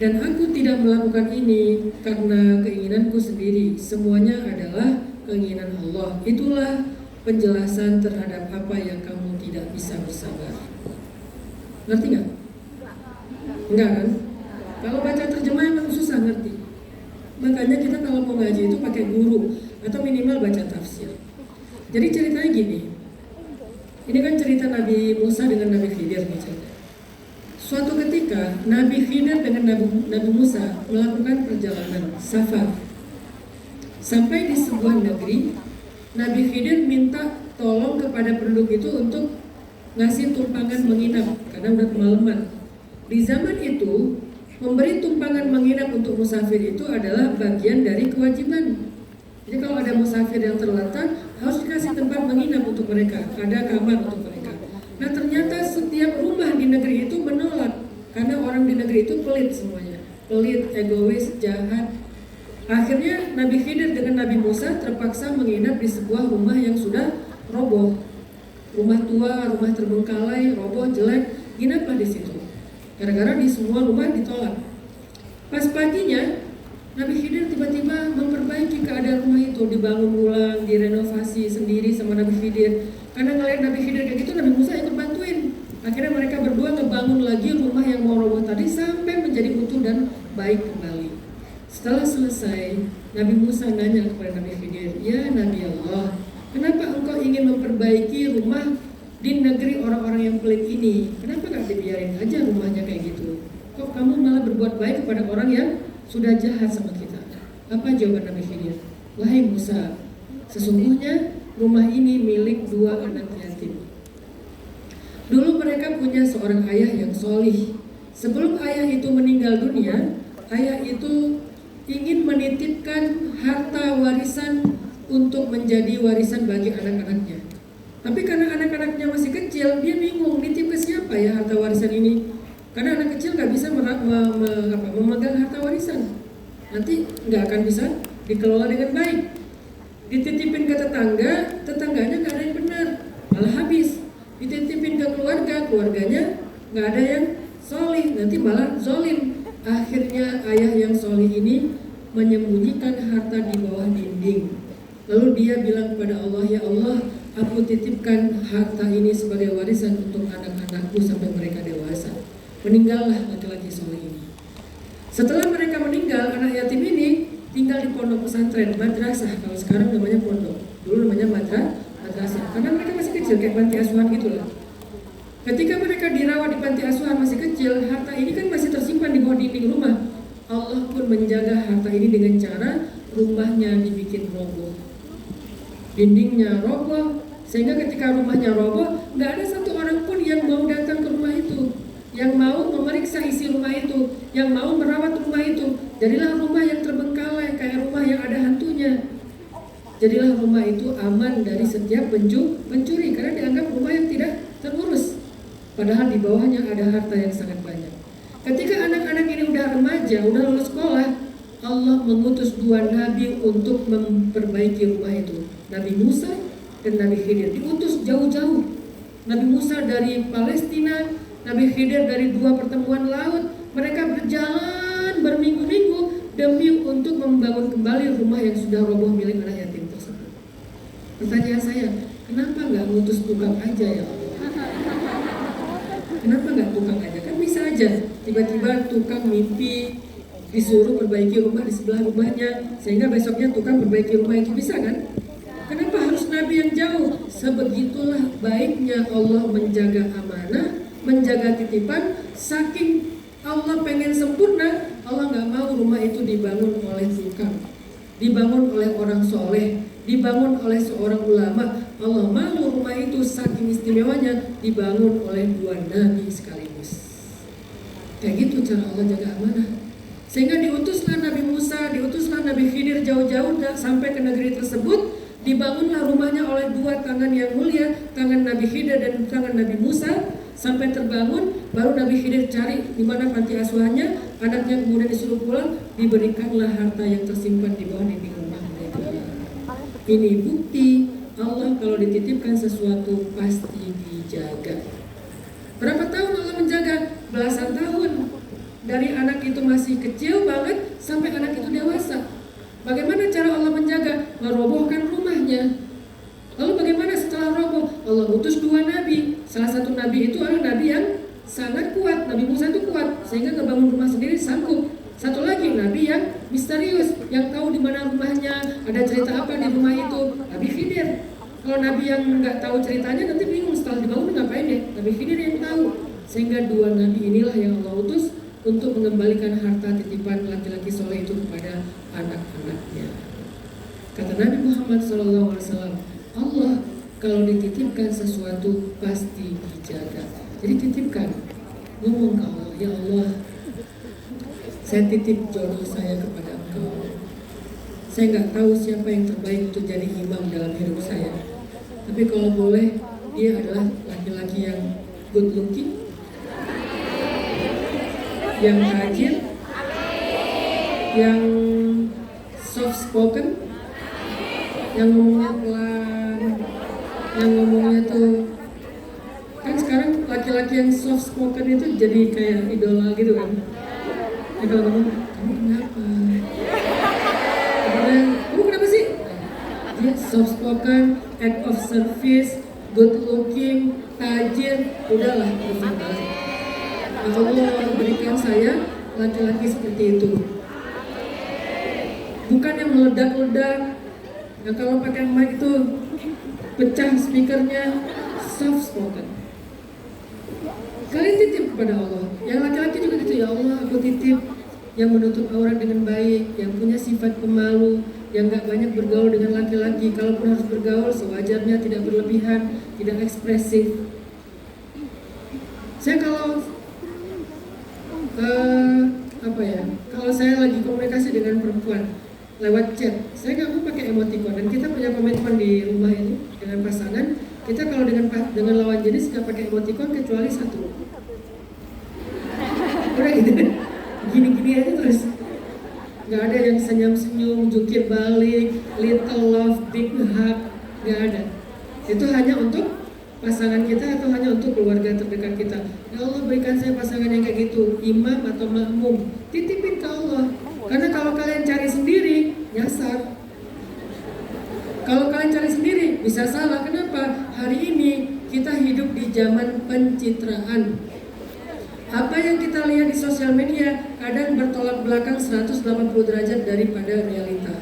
Dan aku tidak melakukan ini karena keinginanku sendiri. Semuanya adalah keinginan Allah. Itulah penjelasan terhadap apa yang kamu tidak bisa bersabar. Ngerti nggak? Enggak kan? Kalau baca terjemah emang susah ngerti. Makanya kita kalau mau ngaji itu pakai guru atau minimal baca tafsir. Jadi ceritanya gini. Ini kan cerita Nabi Musa dengan Nabi Khidir nih cerita. Suatu ketika Nabi Khidir dengan Nabi Musa melakukan perjalanan safar. Sampai di sebuah negeri, Nabi Khidir minta tolong kepada penduduk itu untuk ngasih tumpangan menginap karena udah kemalaman. Di zaman itu, memberi tumpangan menginap untuk musafir itu adalah bagian dari kewajiban. Jadi kalau ada musafir yang terlantar, harus dikasih tempat menginap untuk mereka, ada kamar untuk mereka. Nah ternyata setiap rumah di negeri itu menolak karena orang di negeri itu pelit semuanya, pelit, egois, jahat. Akhirnya Nabi Khidir dengan Nabi Musa terpaksa menginap di sebuah rumah yang sudah roboh, rumah tua, rumah terbengkalai, roboh, jelek, nginaplah di situ. Gara-gara di semua rumah ditolak. Pas paginya Nabi Khidir tiba-tiba memperbaiki keadaan rumah itu, dibangun ulang, direnovasi sendiri sama Nabi Khidir. Karena ngeliat Nabi Khidir kayak gitu, Nabi Musa ikut bantuin. Akhirnya mereka berdua ngebangun lagi rumah yang mau roboh tadi sampai menjadi utuh dan baik kembali. Setelah selesai, Nabi Musa nanya kepada Nabi Khidir, "Ya Nabi Allah, kenapa engkau ingin memperbaiki rumah di negeri orang-orang yang pelit ini? Kenapa gak dibiarin aja rumahnya kayak gitu? Kok kamu malah berbuat baik kepada orang yang sudah jahat sama kita?" Apa jawaban Nabi Khidir? "Wahai Musa, sesungguhnya rumah ini milik dua anak yatim. Dulu mereka punya seorang ayah yang solih. Sebelum ayah itu meninggal dunia, ayah itu ingin menitipkan harta warisan untuk menjadi warisan bagi anak-anaknya. Tapi karena anak-anaknya masih kecil, dia bingung nitip ke siapa ya harta warisan ini. Karena anak kecil nggak bisa memegang harta warisan. Nanti nggak akan bisa dikelola dengan baik. Dititipin ke tetangga, tetangganya nggak ada yang benar, malah habis. Dititipin ke keluarga, keluarganya nggak ada yang solih, nanti malah zolim. Akhirnya ayah yang solih ini menyembunyikan harta di bawah dinding. Lalu dia bilang kepada Allah, "Ya Allah, aku titipkan harta ini sebagai warisan untuk anak-anakku sampai mereka dewasa." Meninggallah laki-laki solih ini. Setelah mereka meninggal, anak yatim ini tinggal di pondok pesantren, madrasah. Kalau sekarang namanya pondok, dulu namanya madrasah. Karena mereka masih kecil, kayak panti asuhan gitu lah. Ketika mereka dirawat di panti asuhan masih kecil, harta ini kan masih tersimpan di bawah dinding rumah. Allah pun menjaga harta ini dengan cara rumahnya dibikin roboh, dindingnya roboh, sehingga ketika rumahnya roboh, nggak ada satu orang pun yang mau datang ke rumah itu, yang mau memeriksa isi rumah itu, yang mau merawat rumah itu. Jadilah rumah yang terbengkalai, kayak rumah yang ada hantunya. Jadilah rumah itu aman dari setiap pencuri, karena dianggap rumah yang tidak terurus. Padahal di bawahnya ada harta yang sangat banyak. Ketika anak-anak ini udah remaja, udah lulus sekolah, Allah mengutus dua nabi untuk memperbaiki rumah itu. Nabi Musa dan Nabi Khidir diutus jauh-jauh. Nabi Musa dari Palestina, Nabi Khidir dari dua pertemuan laut. Mereka berjalan berminggu-minggu demi untuk membangun kembali rumah yang sudah roboh milik anak yatim tersebut. Pertanyaan saya, kenapa nggak ngutus tukang aja ya Allah? Kenapa nggak tukang aja? Kan bisa aja tiba-tiba tukang mimpi disuruh perbaiki rumah di sebelah rumahnya, sehingga besoknya tukang perbaiki rumah itu, bisa kan? Kenapa harus nabi yang jauh? Sebegitulah baiknya Allah menjaga amanah, menjaga titipan. Saking Allah pengen sempurna, Allah nggak mau rumah itu dibangun oleh tukang, dibangun oleh orang soleh, dibangun oleh seorang ulama. Allah mau rumah itu saking istimewanya dibangun oleh dua nabi sekaligus. Kayak gitu cara Allah jaga amanah. Sehingga diutuslah Nabi Musa, diutuslah Nabi Khidir jauh-jauh sampai ke negeri tersebut. Dibangunlah rumahnya oleh dua tangan yang mulia, tangan Nabi Khidir dan tangan Nabi Musa. Sampai terbangun, baru Nabi Khidir cari di mana panti asuhannya. Anaknya kemudian disuruh pulang, diberikanlah harta yang tersimpan di bawah dinding rumah mereka. Ini bukti Allah kalau dititipkan sesuatu pasti dijaga. Berapa tahun Allah menjaga? Belasan tahun. Dari anak itu masih kecil banget sampai anak itu dewasa. Bagaimana cara Allah menjaga? Merobohkan rumahnya. Lalu bagaimana setelah roboh? Allah utus dua nabi. Salah satu nabi itu adalah nabi yang sangat kuat. Nabi Musa itu kuat sehingga ngebangun rumah sendiri sanggup. Satu lagi nabi yang misterius, yang tahu di mana rumahnya, ada cerita apa di rumah itu, Nabi Khidir. Kalau nabi yang nggak tahu ceritanya nanti bingung setelah dibangun ngapain ya. Nabi Khidir yang tahu. Sehingga dua nabi inilah yang Allah utus untuk mengembalikan harta titipan laki-laki soleh itu kepada anak-anaknya. Kata Nabi Muhammad SAW, Allah kalau dititipkan sesuatu pasti dijaga. Jadi titipkan, ngomong ke Allah, ya Allah, saya titip jodoh saya kepada Engkau. Saya nggak tahu siapa yang terbaik untuk jadi imam dalam hidup saya. Tapi kalau boleh, dia adalah laki-laki yang good looking, yang rajin, yang soft spoken, yang ngomongnya pelan, yang ngomongnya tuh kan sekarang laki-laki yang soft spoken itu jadi kayak idola gitu kan. Ya kalau ngomong, kamu kenapa? Kamu kenapa sih? Dia soft spoken, act of service, good looking, tajir, udahlah perfect banget. Allah berikan saya laki-laki seperti itu. Bukan yang meledak-ledak, yang kalau pakai mic itu pecah speakernya, soft spoken. Kalian titip kepada Allah. Yang laki-laki juga gitu, ya Allah aku titip yang menutup aurat dengan baik, yang punya sifat pemalu, yang gak banyak bergaul dengan laki-laki. Kalaupun harus bergaul sewajarnya, tidak berlebihan, tidak ekspresif. Saya kalau kalau saya lagi komunikasi dengan perempuan lewat chat, saya nggak mau pakai emoticon. Dan kita punya komitmen di rumah ini dengan pasangan, kita kalau dengan lawan jenis nggak pakai emoticon kecuali satu. Udah gitu, gini-gini aja terus. Nggak ada yang senyum-senyum, jukir balik, little love, big hug, nggak ada. Itu hanya untuk pasangan kita atau hanya untuk keluarga terdekat kita. Ya Allah berikan saya pasangan yang kayak gitu, imam atau makmum. Titipin ke Allah. Karena kalau kalian cari sendiri, nyasar. Kalau kalian cari sendiri, bisa salah. Kenapa? Hari ini kita hidup di zaman pencitraan. Apa yang kita lihat di sosial media kadang bertolak belakang 180 derajat daripada realita.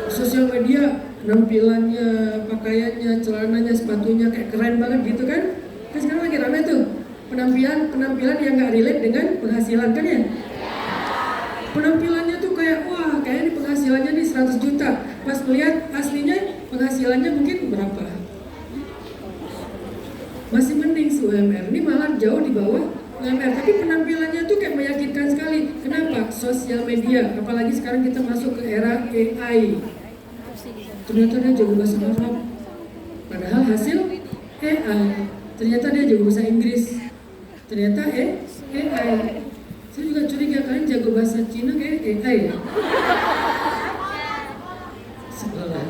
Sosial media penampilannya, pakaiannya, celananya, sepatunya kayak keren banget gitu kan? Kan sekarang lagi ramai tuh penampilan yang nggak relate dengan penghasilan kan ya? Penampilannya tuh kayak wah kayaknya penghasilannya nih 100 juta. Pas melihat aslinya penghasilannya mungkin berapa? Masih mending UMR, ini malah jauh di bawah UMR. Tapi penampilannya tuh kayak meyakinkan sekali. Kenapa? Sosial media. Apalagi sekarang kita masuk ke era AI. Ternyata dia jago bahasa Arab, padahal hasil AI. Ternyata dia jago bahasa Inggris, ternyata AI. Saya juga curiga kalian jago bahasa Cina kayak AI ya. Sekolah.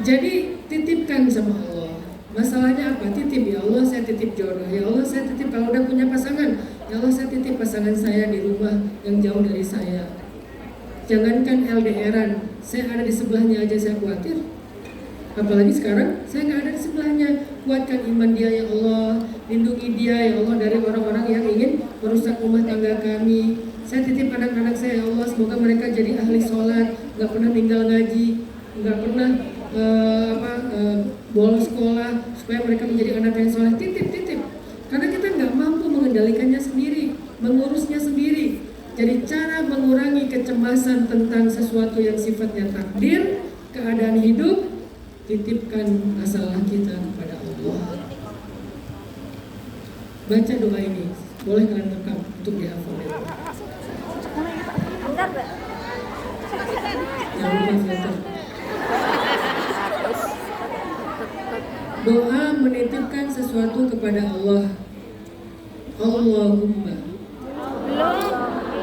Jadi titipkan sama Allah. Masalahnya apa? Titip, ya Allah saya titip jodoh, ya Allah saya titip kalau udah punya pasangan, ya Allah saya titip pasangan saya di rumah yang jauh dari saya. Jangankan LDRan, saya ada di sebelahnya aja saya khawatir. Apalagi sekarang saya nggak ada di sebelahnya. Kuatkan iman dia ya Allah, lindungi dia ya Allah dari orang-orang yang ingin merusak rumah tangga kami. Saya titip anak-anak saya ya Allah, semoga mereka jadi ahli sholat, nggak pernah tinggal ngaji, nggak pernah bolos sekolah, supaya mereka menjadi anak yang sholat. Titip. Karena kita nggak mampu mengendalikannya sendiri, mengurusnya sendiri. Jadi cara mengurangi kecemasan tentang sesuatu yang sifatnya takdir, keadaan hidup, titipkan masalah kita kepada Allah. Baca doa ini, boleh kalian rekam untuk dihafal. Jangan lupa filter. Doa menitipkan sesuatu kepada Allah. Allahumma.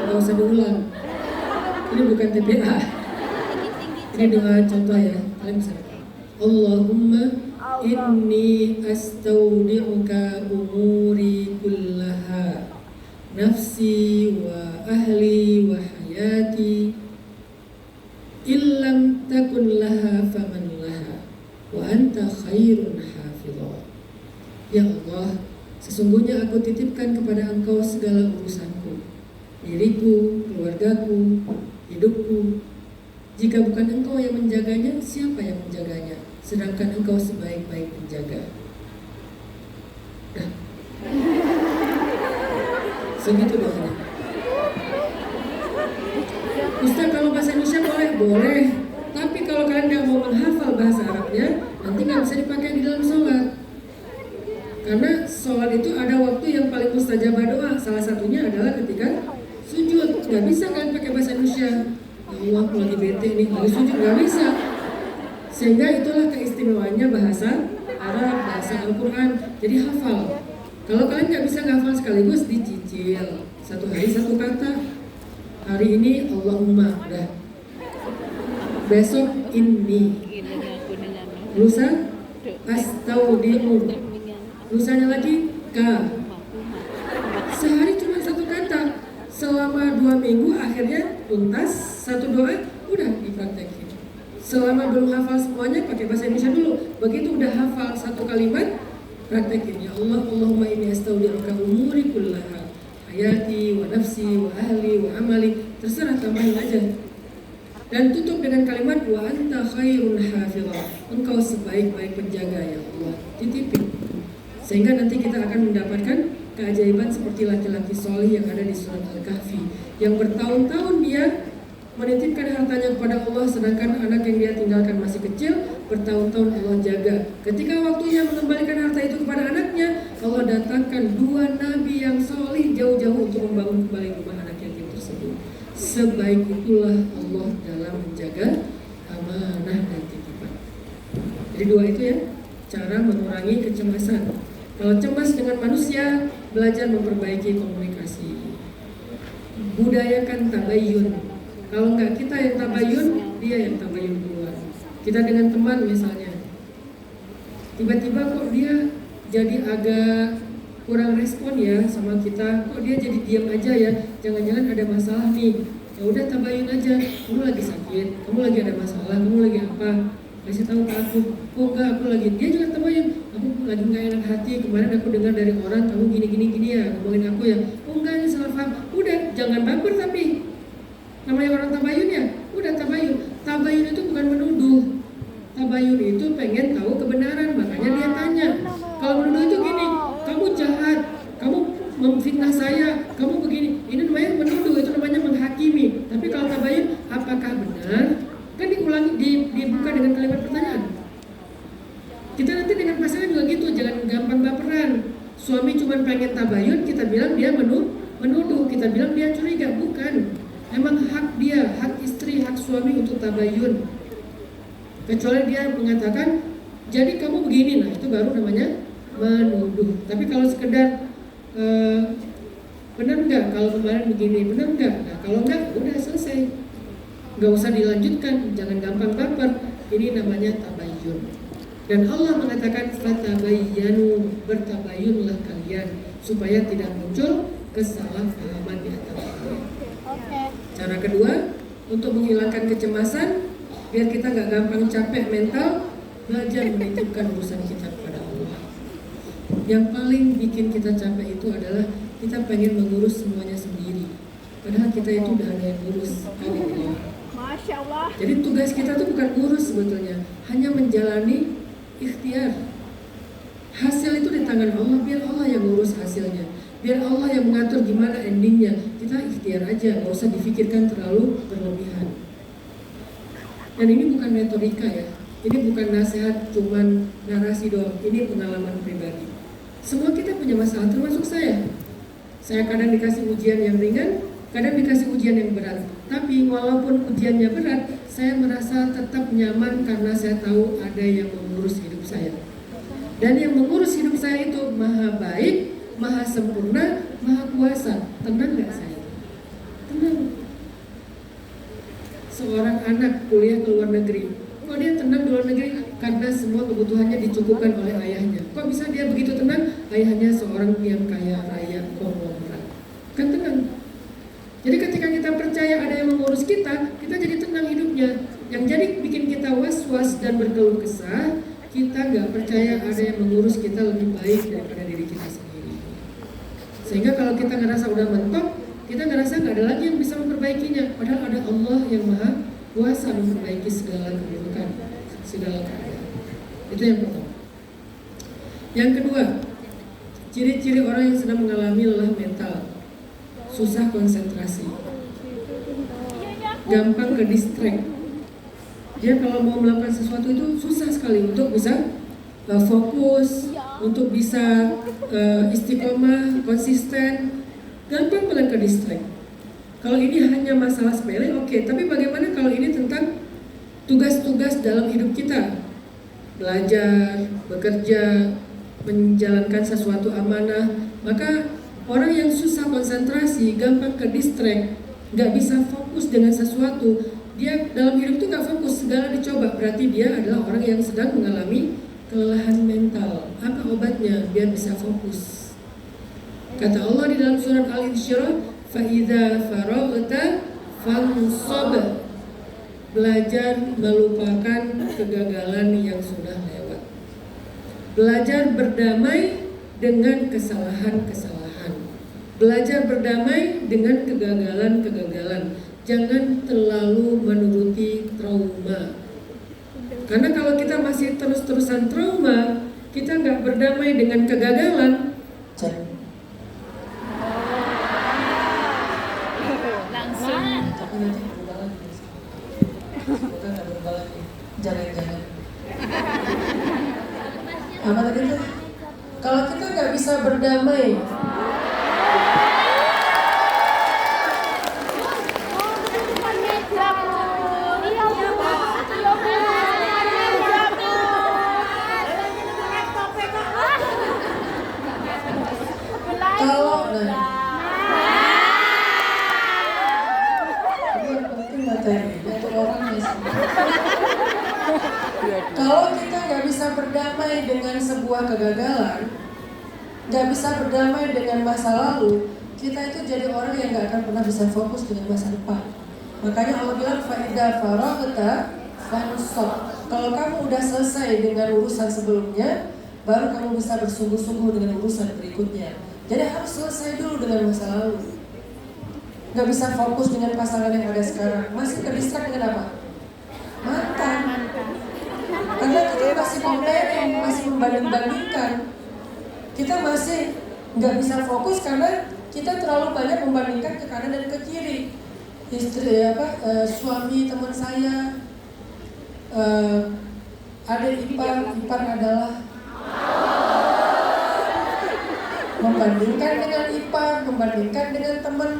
Gak usah diulang. Ini bukan TPA. Ini doa contoh ya. Kalian bisa. Allahumma inni astaudi'uka umuri kullaha, nafsi wa ahli wa hayati, illam takun laha faman laha, wa anta khairun hafidhah. Ya Allah, sesungguhnya aku titipkan kepada Engkau segala urusanku, diriku, keluargaku, hidupku. Jika bukan Engkau yang menjaganya, siapa yang menjaganya? Sedangkan Engkau sebaik-baik penjaga. Nah, segitu doanya. Ustaz, kalau bahasa Indonesia boleh? Boleh. Tapi kalau kalian nggak mau menghafal bahasa Arabnya, nanti nggak bisa dipakai di dalam sholat. Karena sholat itu ada waktu yang paling mustajabah doa. Salah satunya adalah ketika sujud. Nggak bisa kalian pakai bahasa Indonesia. Ya Allah, aku lagi bete nih, lagi sujud. Nggak bisa. Sehingga itulah keistimewaannya bahasa Arab, bahasa Al-Quran. Jadi hafal. Kalau kalian nggak bisa ngafal sekaligus, dicicil. Satu hari satu kata. Hari ini Allahumma, udah. Besok inni. Lusa astaudi'u. Lusanya lagi ka. Sehari cuma satu kata. Selama 2 minggu akhirnya tuntas satu doa, udah dipraktekin. Selama belum hafal semuanya, pakai bahasa Indonesia dulu. Begitu udah hafal satu kalimat, praktekin. Ya Allah, Allahumma inni astaudi'uka umuri kullaha, hayati wa nafsi wa ahli wa amali. Terserah, tambahin aja. Dan tutup dengan kalimat wa anta khairun hafidhah. Engkau sebaik-baik penjaga ya Allah. Titipin. Sehingga nanti kita akan mendapatkan keajaiban seperti laki-laki solih yang ada di surat Al-Kahfi, yang bertahun-tahun dia menitipkan hartanya kepada Allah, sedangkan anak yang dia tinggalkan masih kecil, bertahun-tahun Allah jaga. Ketika waktunya mengembalikan harta itu kepada anaknya, Allah datangkan 2 nabi yang solih jauh-jauh untuk membangun kembali rumah anak yatim tersebut. Sebaik itulah Allah dalam menjaga amanah dan titipan. Jadi 2 itu ya, cara mengurangi kecemasan. Kalau cemas dengan manusia, belajar memperbaiki komunikasi. Budayakan tabayun. Kalau enggak kita yang tabayun, dia yang tabayun duluan. Kita dengan teman misalnya, tiba-tiba kok dia jadi agak kurang respon ya sama kita, kok dia jadi diam aja ya, jangan-jangan ada masalah nih. Ya udah tabayun aja, kamu lagi sakit, kamu lagi ada masalah, kamu lagi apa? Kasih tahu ke aku. Oh enggak, aku lagi, dia juga tabayun, aku lagi nggak enak hati, kemarin aku dengar dari orang kamu gini ya, ngomongin aku ya. Oh enggak, ini salah paham. Udah, jangan baper tapi. Namanya orang tabayun ya, udah tabayun. Tabayun itu bukan menuduh. Tabayun itu pengen tahu kebenaran, makanya dia tanya. Kalau menuduh itu gini, kamu jahat, kamu memfitnah saya, kamu begini. Ini namanya menuduh, itu namanya menghakimi. Tapi kalau tabayun, apakah benar? Kan diulangi, dibuka dengan kalimat pertanyaan. Kita nanti dengan pasangan juga gitu, jangan gampang baperan. Suami cuma pengen tabayun, kita bilang dia menuduh, kita bilang dia curiga, bukan. Memang hak dia, hak istri, hak suami untuk tabayun. Kecuali dia mengatakan, jadi kamu begini, nah itu baru namanya menuduh. Tapi kalau sekedar benar enggak, kalau kemarin begini, benar enggak? Nah kalau enggak, udah selesai. Enggak usah dilanjutkan, jangan gampang baper. Ini namanya tabayun. Dan Allah mengatakan, fatabayyanu, bertabayunlah kalian, supaya tidak muncul kesalahpahaman di antara kalian. Cara kedua, untuk menghilangkan kecemasan, biar kita nggak gampang capek mental, belajar menitipkan urusan kita kepada Allah. Yang paling bikin kita capek itu adalah kita pengen mengurus semuanya sendiri. Padahal kita itu udah ada yang ngurus, Allah. Masya Allah. Jadi tugas kita tuh bukan ngurus sebetulnya, hanya menjalani ikhtiar. Hasil itu di tangan Allah, biar Allah yang ngurus hasilnya. Biar Allah yang mengatur gimana endingnya. Kita ikhtiar aja, nggak usah difikirkan terlalu berlebihan. Dan ini bukan retorika ya. Ini bukan nasihat, cuman narasi doang. Ini pengalaman pribadi. Semua kita punya masalah, termasuk saya. Saya kadang dikasih ujian yang ringan, kadang dikasih ujian yang berat. Tapi walaupun ujiannya berat, saya merasa tetap nyaman karena saya tahu ada yang mengurus hidup saya. Dan yang mengurus hidup saya itu maha baik, maha sempurna, maha kuasa. Tenang gak saya? Tenang. Seorang anak kuliah ke luar negeri, kok dia tenang di luar negeri? Karena semua kebutuhannya dicukupkan oleh ayahnya. Kok bisa dia begitu tenang? Ayahnya seorang yang kaya raya konglomerat. Kan tenang. Jadi ketika kita percaya ada yang mengurus kita jadi tenang hidupnya. Yang jadi bikin kita was-was dan berkeluh kesah, kita nggak percaya ada yang mengurus kita lebih baik daripada diri kita sendiri. Sehingga kalau kita ngerasa udah mentok, kita ngerasa nggak ada lagi yang bisa memperbaikinya. Padahal ada Allah yang maha kuasa memperbaiki segala keburukan, segala keadaan. Itu yang pertama. Yang kedua, ciri-ciri orang yang sedang mengalami lelah mental, susah konsentrasi, gampang ke distract. Dia kalau mau melakukan sesuatu itu susah sekali untuk bisa fokus, untuk bisa istiqomah, konsisten, gampang banget ke distract. Kalau ini hanya masalah sepele, oke. Tapi bagaimana kalau ini tentang tugas-tugas dalam hidup kita? Belajar, bekerja, menjalankan sesuatu amanah. Maka orang yang susah konsentrasi, gampang ke distract, nggak bisa fokus dengan sesuatu, dia dalam hidup itu nggak fokus, segala dicoba. Berarti dia adalah orang yang sedang mengalami kelelahan mental. Apa obatnya biar bisa fokus? Kata Allah di dalam surat Al-Insyirah, فَإِذَا فَرَغْتَ فَانْصَبْ. Belajar melupakan kegagalan yang sudah lewat. Belajar berdamai dengan kesalahan-kesalahan. Belajar berdamai dengan kegagalan-kegagalan. Jangan terlalu menuruti trauma. Karena kalau kita masih terus-terusan trauma, kita nggak berdamai dengan kegagalan, tapi nanti berubah lagi. Bukan nggak berubah lagi. Jangan. Apa tadi tuh? Kalau kita nggak bisa berdamai, kalau kita nggak bisa berdamai dengan sebuah kegagalan, nggak bisa berdamai dengan masa lalu, kita itu jadi orang yang nggak akan pernah bisa fokus dengan masa depan. Makanya Allah bilang fa'idha faraghta fansab. Kalau kamu udah selesai dengan urusan sebelumnya, baru kamu bisa bersungguh-sungguh dengan urusan berikutnya. Jadi harus selesai dulu dengan masa lalu. Nggak bisa fokus dengan pasangan yang ada sekarang. Masih ke-distract dengan apa? Mantan. Karena kita masih comparing, masih membanding-bandingkan. Kita masih nggak bisa fokus karena kita terlalu banyak membandingkan ke kanan dan ke kiri. Suami teman saya, adik ipar adalah membandingkan dengan ipar, membandingkan dengan teman,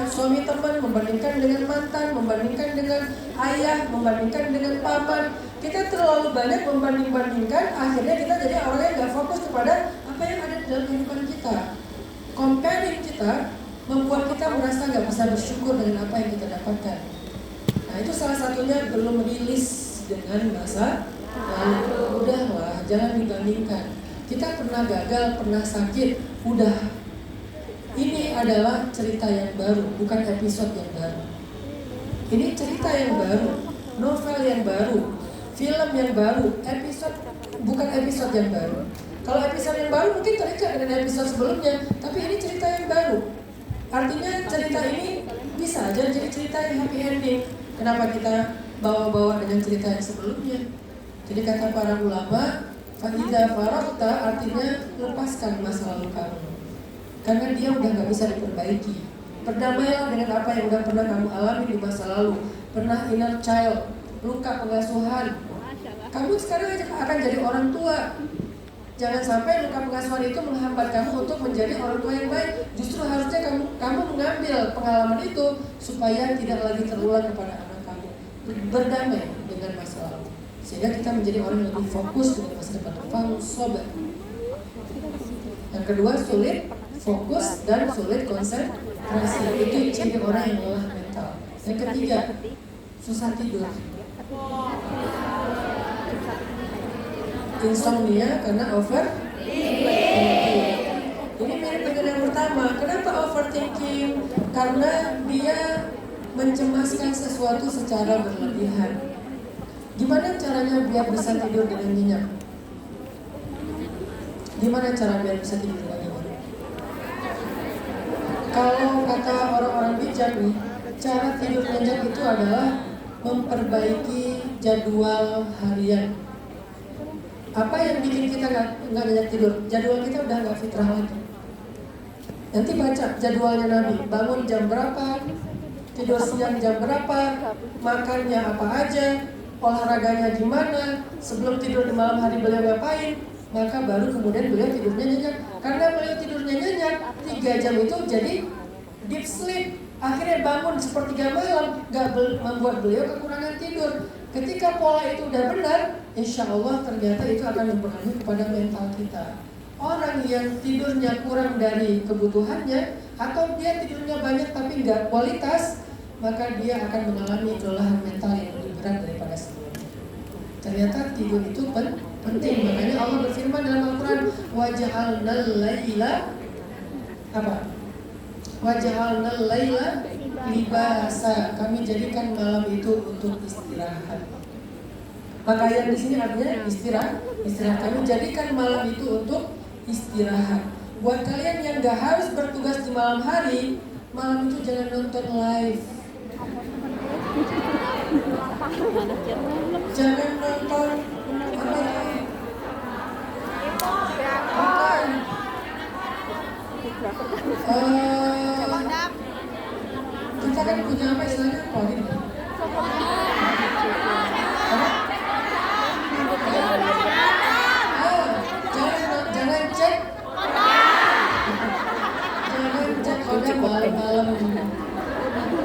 suami teman, membandingkan dengan mantan, membandingkan dengan ayah, membandingkan dengan paman. Kita terlalu banyak membanding-bandingkan, akhirnya kita jadi orang yang gak fokus kepada apa yang ada di dalam kehidupan kita. Comparing kita membuat kita merasa gak bisa bersyukur dengan apa yang kita dapatkan. Nah itu salah satunya belum rilis dengan masa lalu. Udahlah, jangan dibandingkan. Kita pernah gagal, pernah sakit, udah. Ini adalah cerita yang baru, bukan episode yang baru. Ini cerita yang baru, novel yang baru, film yang baru, bukan episode yang baru. Kalau episode yang baru mungkin terikat dengan episode sebelumnya, tapi ini cerita yang baru. Artinya cerita ini bisa aja jadi cerita yang happy ending. Kenapa kita bawa-bawa dengan cerita yang sebelumnya? Jadi kata para ulama, fa'idha faraghta artinya lepaskan masa lalu kamu. Karena dia udah gak bisa diperbaiki. Berdamailah dengan apa yang udah pernah kamu alami di masa lalu. Pernah inner child, luka pengasuhan. Kamu sekarang akan jadi orang tua. Jangan sampai luka pengasuhan itu menghambat kamu untuk menjadi orang tua yang baik. Justru harusnya kamu mengambil pengalaman itu supaya tidak lagi terulang kepada anak kamu. Berdamai dengan masa lalu, sehingga kita menjadi orang yang lebih fokus dengan masa depan. Sobat. Yang kedua, sulit fokus dan sulit konsentrasi. Itu ciri orang yang lelah mental. Yang ketiga, susah tidur. Insomnia karena overthinking. Ini mirip dengan yang pertama. Kenapa overthinking? Karena dia mencemaskan sesuatu secara berlebihan. Gimana caranya biar bisa tidur dengan nyenyak? Gimana cara biar bisa tidur dengan nyenyak? Kalau kata orang-orang bijak nih, cara tidur nyenyak itu adalah memperbaiki jadwal harian. Apa yang bikin kita nggak nyenyak tidur? Jadwal kita udah nggak fitrah lagi. Nanti baca jadwalnya Nabi, bangun jam berapa, tidur siang jam berapa, makannya apa aja, olahraganya gimana, sebelum tidur di malam hari beliau ngapain, maka baru kemudian beliau tidurnya nyenyak. Karena beliau tidurnya nyenyak, 3 jam itu jadi deep sleep. Akhirnya bangun sepertiga malam, gak membuat beliau kekurangan tidur. Ketika pola itu udah benar, insya Allah ternyata itu akan mempengaruhi kepada mental kita. Orang yang tidurnya kurang dari kebutuhannya, atau dia tidurnya banyak tapi nggak kualitas, maka dia akan mengalami kelelahan mental yang lebih berat daripada sebelumnya. Ternyata tidur itu penting. Makanya Allah berfirman dalam Al-Quran, waja'alnal laila apa? Waja'alnal laila libasa. Kami jadikan malam itu untuk istirahat. Maka yang di sini artinya istirahat. Kami jadikan malam itu untuk istirahat. Buat kalian yang gak harus bertugas di malam hari, malam itu jangan nonton live. Jangan nonton apa lagi? Bukan. Kita kan punya apa istilahnya? Jangan cek kodam malam-malam.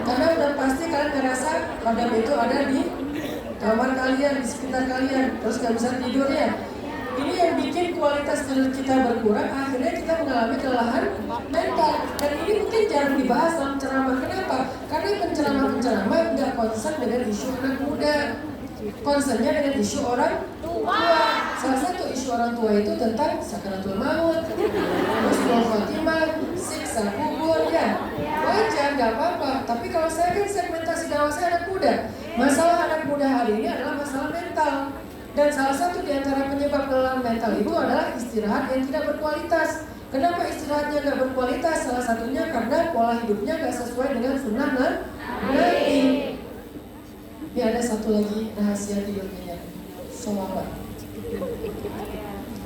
Karena udah pasti kalian ngerasa kodam itu ada di kamar kalian, di sekitar kalian, terus gak bisa tidur ya. Ini yang bikin kualitas tidur kita berkurang, akhirnya kita mengalami kelelahan mental. Dan ini mungkin jarang dibahas dalam ceramah. Kenapa? Karena penceramah-penceramah nggak konsen dengan isu anak muda, konsennya dengan isu orang tua. Salah satu isu orang tua itu tentang sakaratul maut, husnul khotimah, siksa kubur ya. Wajar, nggak apa-apa. Tapi kalau saya kan segmentasi dakwah saya anak muda. Masalah anak muda hari ini adalah masalah mental. Dan salah satu di antara penyebab kelelahan mental itu adalah istirahat yang tidak berkualitas. Kenapa istirahatnya nggak berkualitas? Salah satunya karena pola hidupnya nggak sesuai dengan sunnah Nabi. Ini ada satu lagi rahasia tidurnya, sholawat.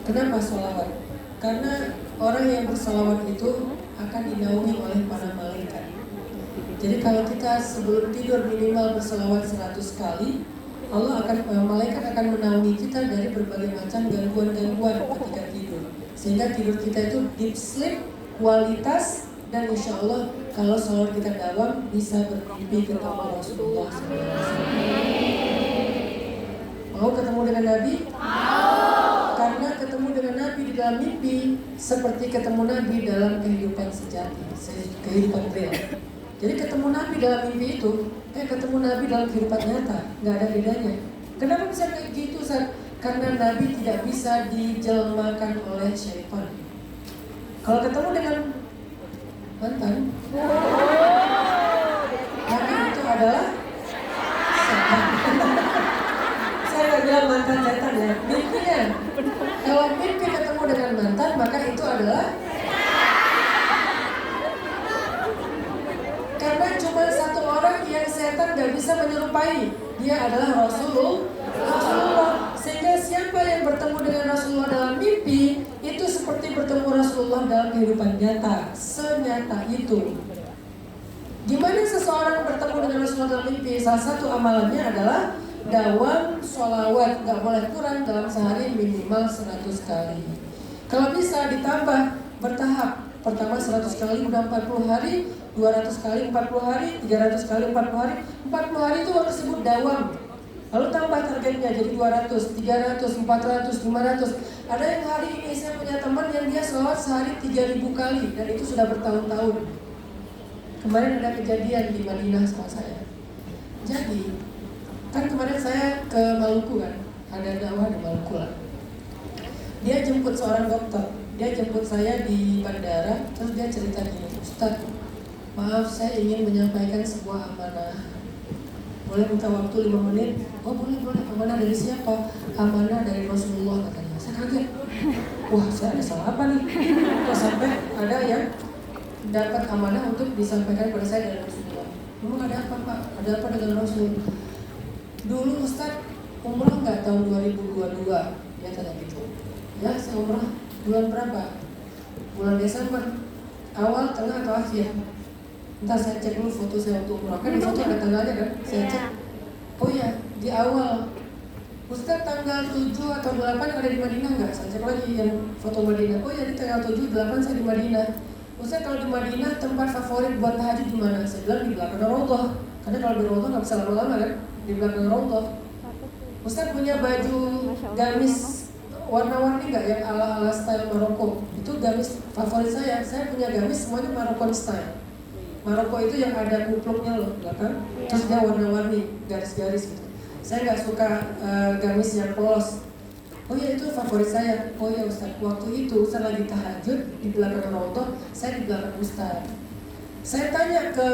Kenapa sholawat? Karena orang yang bersolawat itu akan dinaungi oleh para malaikat. Jadi kalau kita sebelum tidur minimal bersolawat 100 kali, malaikat akan menaungi kita dari berbagai macam gangguan-gangguan ketika tidur. Sehingga tidur kita itu deep sleep, kualitas, dan insya Allah kalau sholawat kita dawam bisa bermimpi ketemu Rasulullah SAW. Mau ketemu dengan Nabi? Karena ketemu dengan Nabi di dalam mimpi seperti ketemu Nabi dalam kehidupan sejati, kehidupan real. Jadi ketemu Nabi dalam mimpi itu kayak ketemu Nabi dalam kehidupan nyata, nggak ada bedanya. Kenapa bisa kayak gitu, Ustaz? Karena Nabi tidak bisa dijelmakan oleh syaitan. Kalau ketemu dengan mantan, maka itu adalah setan. Saya nggak bilang mantan setan ya, mimpinya. Kalau mimpi ketemu dengan mantan, maka itu adalah karena cuma satu orang yang setan gak bisa menyerupai, dia adalah Rasulullah. Sehingga siapa yang bertemu dengan Rasulullah dalam mimpi itu seperti bertemu Rasulullah dalam kehidupan nyata, senyata itu. Gimana seseorang bertemu dengan Rasulullah dalam mimpi? Salah satu amalannya adalah dawam sholawat, gak boleh kurang dalam sehari minimal 100 kali. Kalau bisa ditambah bertahap. Pertama 100 kali udah 40 hari, 200 kali 40 hari, 300 kali 40 hari. 40 hari itu orang sebut dawam. Lalu tambah targetnya jadi 200, 300, 400, 500. Ada yang hari ini saya punya teman yang dia sholat sehari 3000 kali dan itu sudah bertahun-tahun. Kemarin ada kejadian di Madinah sama saya. Jadi, kan kemarin saya ke Maluku kan, ada dakwah di Maluku lah. Dia jemput seorang dokter, dia jemput saya di bandara, terus dia cerita gini, Ustaz, maaf saya ingin menyampaikan sebuah amanah. Boleh minta waktu 5 menit? Oh boleh, amanah dari siapa? Amanah dari Rasulullah katanya. Saya kaget, wah saya ada salah apa nih? Kok sampai ada yang dapat amanah untuk disampaikan kepada saya dari Rasulullah. Memang ada apa Pak? Ada apa dengan Rasul? Dulu Ustaz umrah nggak tahun 2022? Dia tanya gitu. Ya saya umrah bulan berapa? Bulan Desember. Awal, tengah atau akhir? Ntar saya cek dulu foto saya waktu umrah. Kan di foto ada tanggalnya kan? Saya cek. Oh iya, di awal. Ustaz tanggal 7 atau 8 ada di Madinah nggak? Saya cek lagi yang foto Madinah. Oh iya, di tanggal 7, 8 saya di Madinah. Ustaz kalau di Madinah tempat favorit buat tahajud di mana? Saya bilang di belakang Raudhah. Karena kalau di Raudhah nggak bisa lama-lama kan? Di belakang Raudhah. Ustaz punya baju gamis warna-warni nggak yang ala-ala style Maroko? Itu gamis favorit saya. Saya punya gamis semuanya Marokon style. Maroko itu yang ada kupluknya loh belakang. Terus dia warna-warni, garis-garis gitu. Saya nggak suka gamis yang polos. Oh iya itu favorit saya. Oh iya Ustaz, waktu itu Ustaz lagi tahajud di belakang Raudhah, saya di belakang Ustaz. Saya tanya ke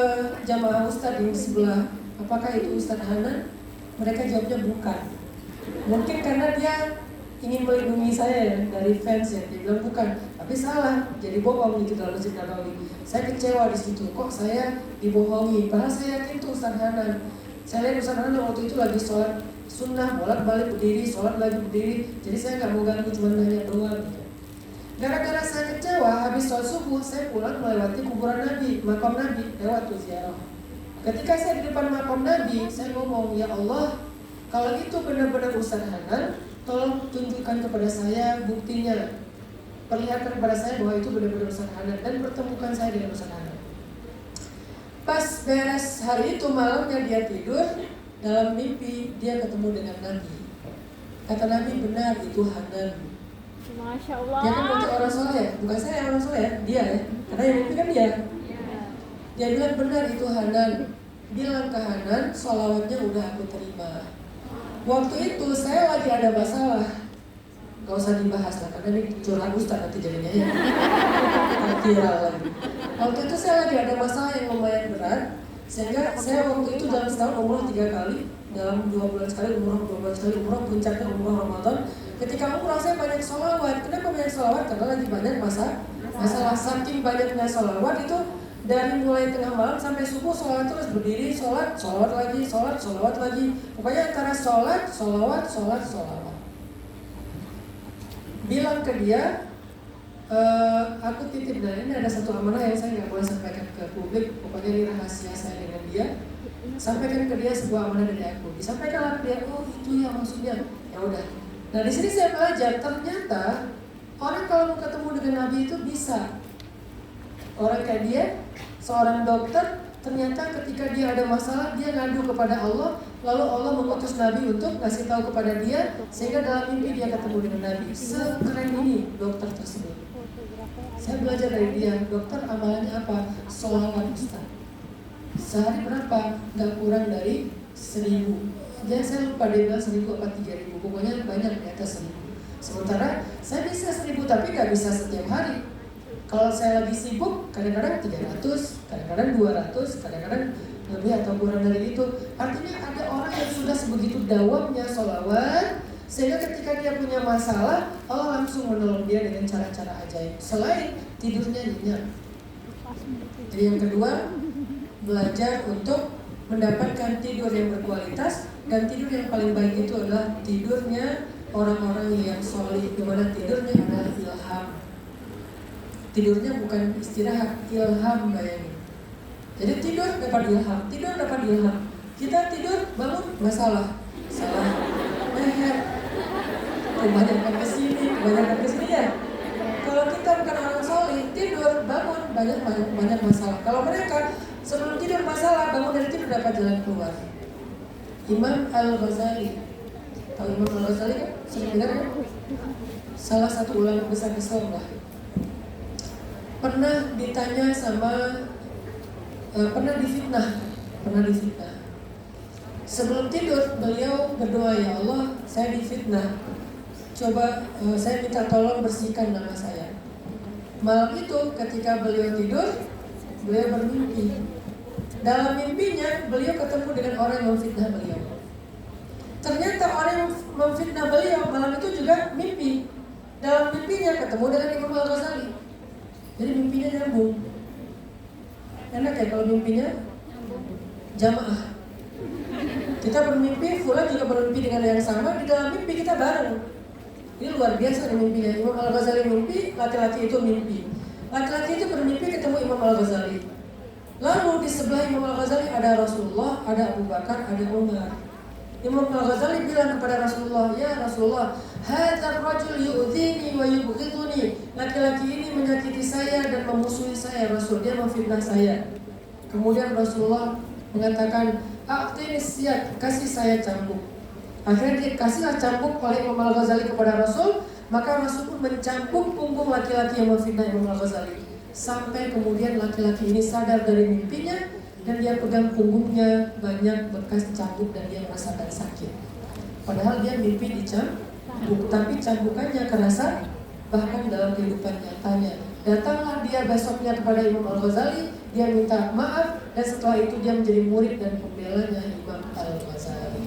jamaah Ustaz di sebelah, apakah itu Ustaz Hanan? Mereka jawabnya bukan. Mungkin karena dia ingin melindungi saya ya, dari fans ya. Dia bilang bukan, tapi salah. Jadi bohong gitu dalam Masjid Nabawi. Saya kecewa di situ. Kok saya dibohongi? Padahal saya yakin itu Ustaz Hanan. Saya lihat Ustaz Hanan waktu itu lagi sholat sunnah, bolak-balik berdiri, sholat lagi berdiri. Jadi saya nggak mau ganggu, cuma nanya doang gitu. Gara-gara saya kecewa, habis sholat subuh saya pulang melewati kuburan Nabi, makam Nabi, lewat tuh ziarah. Ketika saya di depan makam Nabi, saya ngomong, ya Allah, kalau itu benar-benar Ustaz Hanan, tolong tunjukkan kepada saya buktinya. Perlihatkan kepada saya bahwa itu benar-benar Ustaz Hanan dan pertemukan saya dengan Ustaz Hanan. Pas beres hari itu malamnya dia tidur, dalam mimpi dia ketemu dengan Nabi. Kata Nabi, benar itu Hanan. Masya Allah. Dia kan berarti orang soleh ya? Bukan saya yang orang soleh ya? Dia ya? Karena yang mimpi kan dia. Dia bilang benar itu Hanan. Bilang ke Hanan, sholawatnya udah aku terima. Waktu itu saya lagi ada masalah. Gak usah dibahas lah, karena ini curhat Ustaz nanti jadinya ya. Viral lagi. Waktu itu saya lagi ada masalah yang lumayan berat. Sehingga saya waktu itu dalam setahun umroh 3 kali. Dalam 2 bulan sekali umroh, 2 bulan sekali umroh, puncaknya umroh Ramadan. Ketika umroh saya banyak sholawat. Kenapa banyak sholawat? Karena lagi banyak masalah. Saking banyaknya sholawat itu dari mulai tengah malam sampai subuh sholawat terus, berdiri sholat, sholawat lagi, sholat, sholawat lagi. Pokoknya antara sholat, sholawat, sholat, sholawat. Bilang ke dia, aku titip, nah ini ada satu amanah yang saya nggak boleh sampaikan ke publik. Pokoknya ini rahasia saya dengan dia. Sampaikan ke dia sebuah amanah dari aku. Disampaikan ke dia, oh itu ya maksudnya. Ya udah. Nah di sini saya belajar ternyata orang kalau mau ketemu dengan Nabi itu bisa. Orang kayak dia, seorang dokter, ternyata ketika dia ada masalah dia ngadu kepada Allah, lalu Allah mengutus Nabi untuk ngasih tahu kepada dia, sehingga dalam mimpi dia ketemu dengan Nabi. Sekeren ini dokter tersebut. Saya belajar dari dia, dokter amalannya apa? Sholawat Ustaz. Sehari berapa? Gak kurang dari 1000. Jadi saya lupa dia bilang 1000 apa 3000. Pokoknya banyak di atas 1000. Sementara saya bisa 1000 tapi gak bisa setiap hari. Kalau saya lagi sibuk, kadang-kadang 300, kadang-kadang 200, kadang-kadang lebih atau kurang dari itu. Artinya ada orang yang sudah sebegitu dawamnya sholawat, sehingga ketika dia punya masalah, Allah langsung menolong dia dengan cara-cara ajaib. Selain tidurnya nyenyak. Jadi yang kedua, belajar untuk mendapatkan tidur yang berkualitas. Dan tidur yang paling baik itu adalah tidurnya orang-orang yang soleh, di mana tidurnya adalah ilham. Tidurnya bukan istirahat, ilham bayangin. Jadi tidur dapat ilham. Kita tidur bangun masalah, salah leher, kebanyakan kesini ya. kalau kita bukan orang soleh, tidur, bangun, banyak masalah. Kalau mereka sebelum tidur masalah, bangun dari tidur dapat jalan keluar. Imam Al-Ghazali, tahu Imam Al-Ghazali kan? Sering dengar kan? Salah satu ulama besar Islam lah. Pernah ditanya sama, pernah difitnah. Sebelum tidur beliau berdoa, ya Allah, saya difitnah. Coba saya minta tolong bersihkan nama saya. Malam itu ketika beliau tidur, beliau bermimpi. Dalam mimpinya beliau ketemu dengan orang yang memfitnah beliau. Ternyata orang yang memfitnah beliau malam itu juga mimpi. Dalam mimpinya ketemu dengan Imam Al-Ghazali. Jadi mimpinya nyambung. Enak ya kalau mimpinya jamaah. Kita bermimpi, fulan juga bermimpi dengan yang sama, di dalam mimpi kita bareng. Ini luar biasa nih mimpinya. Imam Al-Ghazali mimpi, laki-laki itu mimpi. Laki-laki itu bermimpi ketemu Imam Al-Ghazali. Lalu di sebelah Imam Al-Ghazali ada Rasulullah, ada Abu Bakar, ada Umar. Imam Al-Ghazali bilang kepada Rasulullah, ya Rasulullah, hadzal rajul yu'dhini wa yubghiduni. Laki-laki ini menyakiti saya dan memusuhi saya, Rasul. Dia memfitnah saya. Kemudian Rasulullah mengatakan, a'tini siyad, kasih saya cambuk. Akhirnya dikasihlah cambuk oleh Imam Al-Ghazali kepada Rasul. Maka Rasul pun mencambuk punggung laki-laki yang memfitnah Imam Al-Ghazali. Sampai kemudian laki-laki ini sadar dari mimpinya dan dia pegang punggungnya, banyak bekas cambuk dan dia merasakan sakit. Padahal dia mimpi dicambuk, tapi cambukannya kerasa bahkan dalam kehidupan nyatanya. Datanglah dia besoknya kepada Imam Al-Ghazali, dia minta maaf dan setelah itu dia menjadi murid dan pembelanya Imam Al-Ghazali.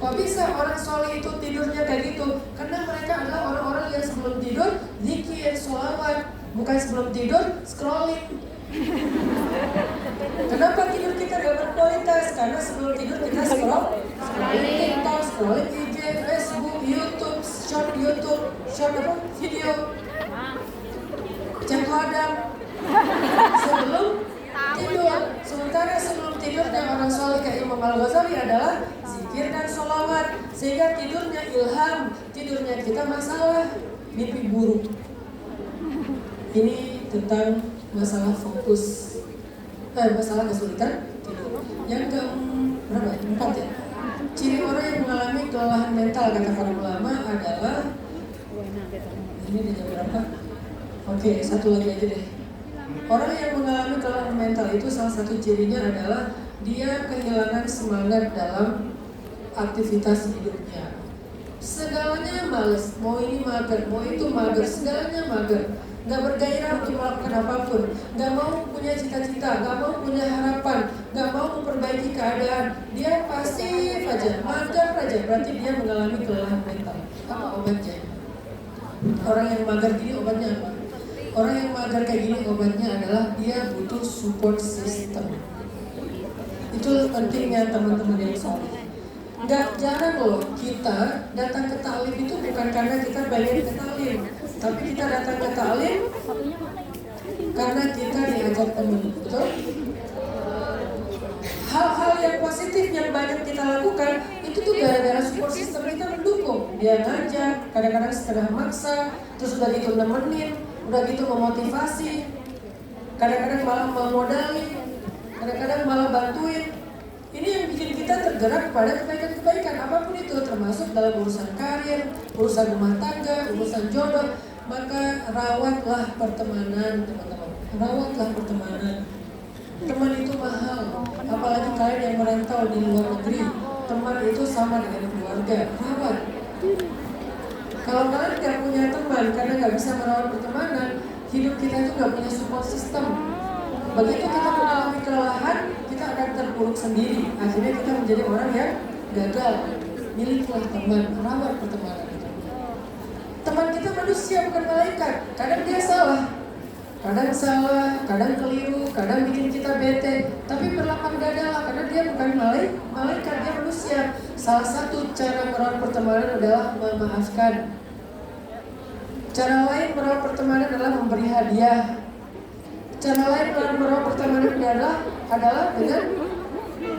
Kok bisa orang soleh itu tidurnya kayak gitu? Karena mereka adalah orang-orang yang sebelum tidur zikir, sholawat, bukan sebelum tidur scrolling. Kenapa tidur kita gak berkualitas? Karena sebelum tidur kita scrolling TikTok, scrolling IG, Facebook, YouTube, short apa? Video. Chat hadam. Sebelum tidur. Sementara sebelum tidurnya orang soleh kayak Imam Al-Ghazali adalah zikir dan sholawat. Sehingga tidurnya ilham, tidurnya kita masalah, mimpi buruk. Ini tentang masalah fokus, masalah kesulitan tidur. Yang keempat ya. Ciri orang yang mengalami kelelahan mental kata para ulama adalah, ini di jam berapa? Oke, satu lagi aja deh. Orang yang mengalami kelelahan mental itu salah satu cirinya adalah dia kehilangan semangat dalam aktivitas hidupnya. Segalanya males, mau ini mager, mau itu mager, segalanya mager. Gak bergairah untuk melakukan apapun, gak mau punya cita-cita, gak mau punya harapan, gak mau memperbaiki keadaan. Dia pasif aja, mager aja, berarti dia mengalami kelelahan mental. Apa obatnya? Orang yang mager gini obatnya apa? Orang yang mager kayak gini obatnya adalah dia butuh support system. Itu pentingnya teman-teman yang soleh. Gak jarang loh kita datang ke taklim itu bukan karena kita pengen ke taklim, tapi kita datang ke taklim karena kita diajak teman, betul? Hal-hal yang positif yang banyak kita lakukan itu tuh gara-gara support system kita mendukung. Dia ngajak, kadang-kadang setengah maksa, terus udah gitu nemenin, udah gitu memotivasi, kadang-kadang malah memodali, kadang-kadang malah bantuin. Ini yang bikin kita tergerak pada kebaikan-kebaikan apapun itu, termasuk dalam urusan karir, urusan rumah tangga, urusan jodoh. Maka rawatlah pertemanan, teman-teman. Rawatlah pertemanan. Teman itu mahal, apalagi kalian yang merantau di luar negeri. Teman itu sama dengan keluarga. Rawat. Kalau kalian nggak punya teman karena nggak bisa merawat pertemanan, hidup kita itu nggak punya support system. Begitu kita mengalami kelelahan, kita akan terpuruk sendiri. Akhirnya kita menjadi orang yang gagal. Miliklah teman, rawat pertemanan itu. Teman kita manusia bukan malaikat. Kadang dia salah, kadang keliru, kadang bikin kita bete. Tapi berlapang dada lah, karena dia bukan malaikat, dia manusia. Salah satu cara merawat pertemanan adalah memaafkan. Cara lain merawat pertemanan adalah memberi hadiah. Cara lain dalam merawat pertemanan adalah dengan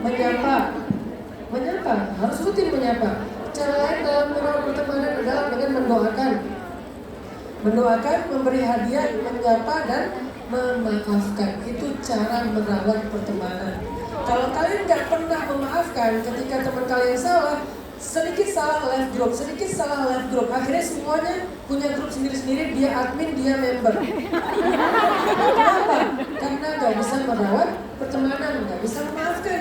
menyapa, harus rutin menyapa. Cara lain dalam merawat pertemanan adalah dengan mendoakan. Mendoakan, memberi hadiah, menyapa, dan memaafkan. Itu cara merawat pertemanan. Kalau kalian nggak pernah memaafkan ketika teman kalian salah, sedikit salah left group, akhirnya semuanya punya grup sendiri-sendiri, dia admin, dia member. Kenapa? Karena nggak bisa merawat pertemanan, nggak bisa memaafkan.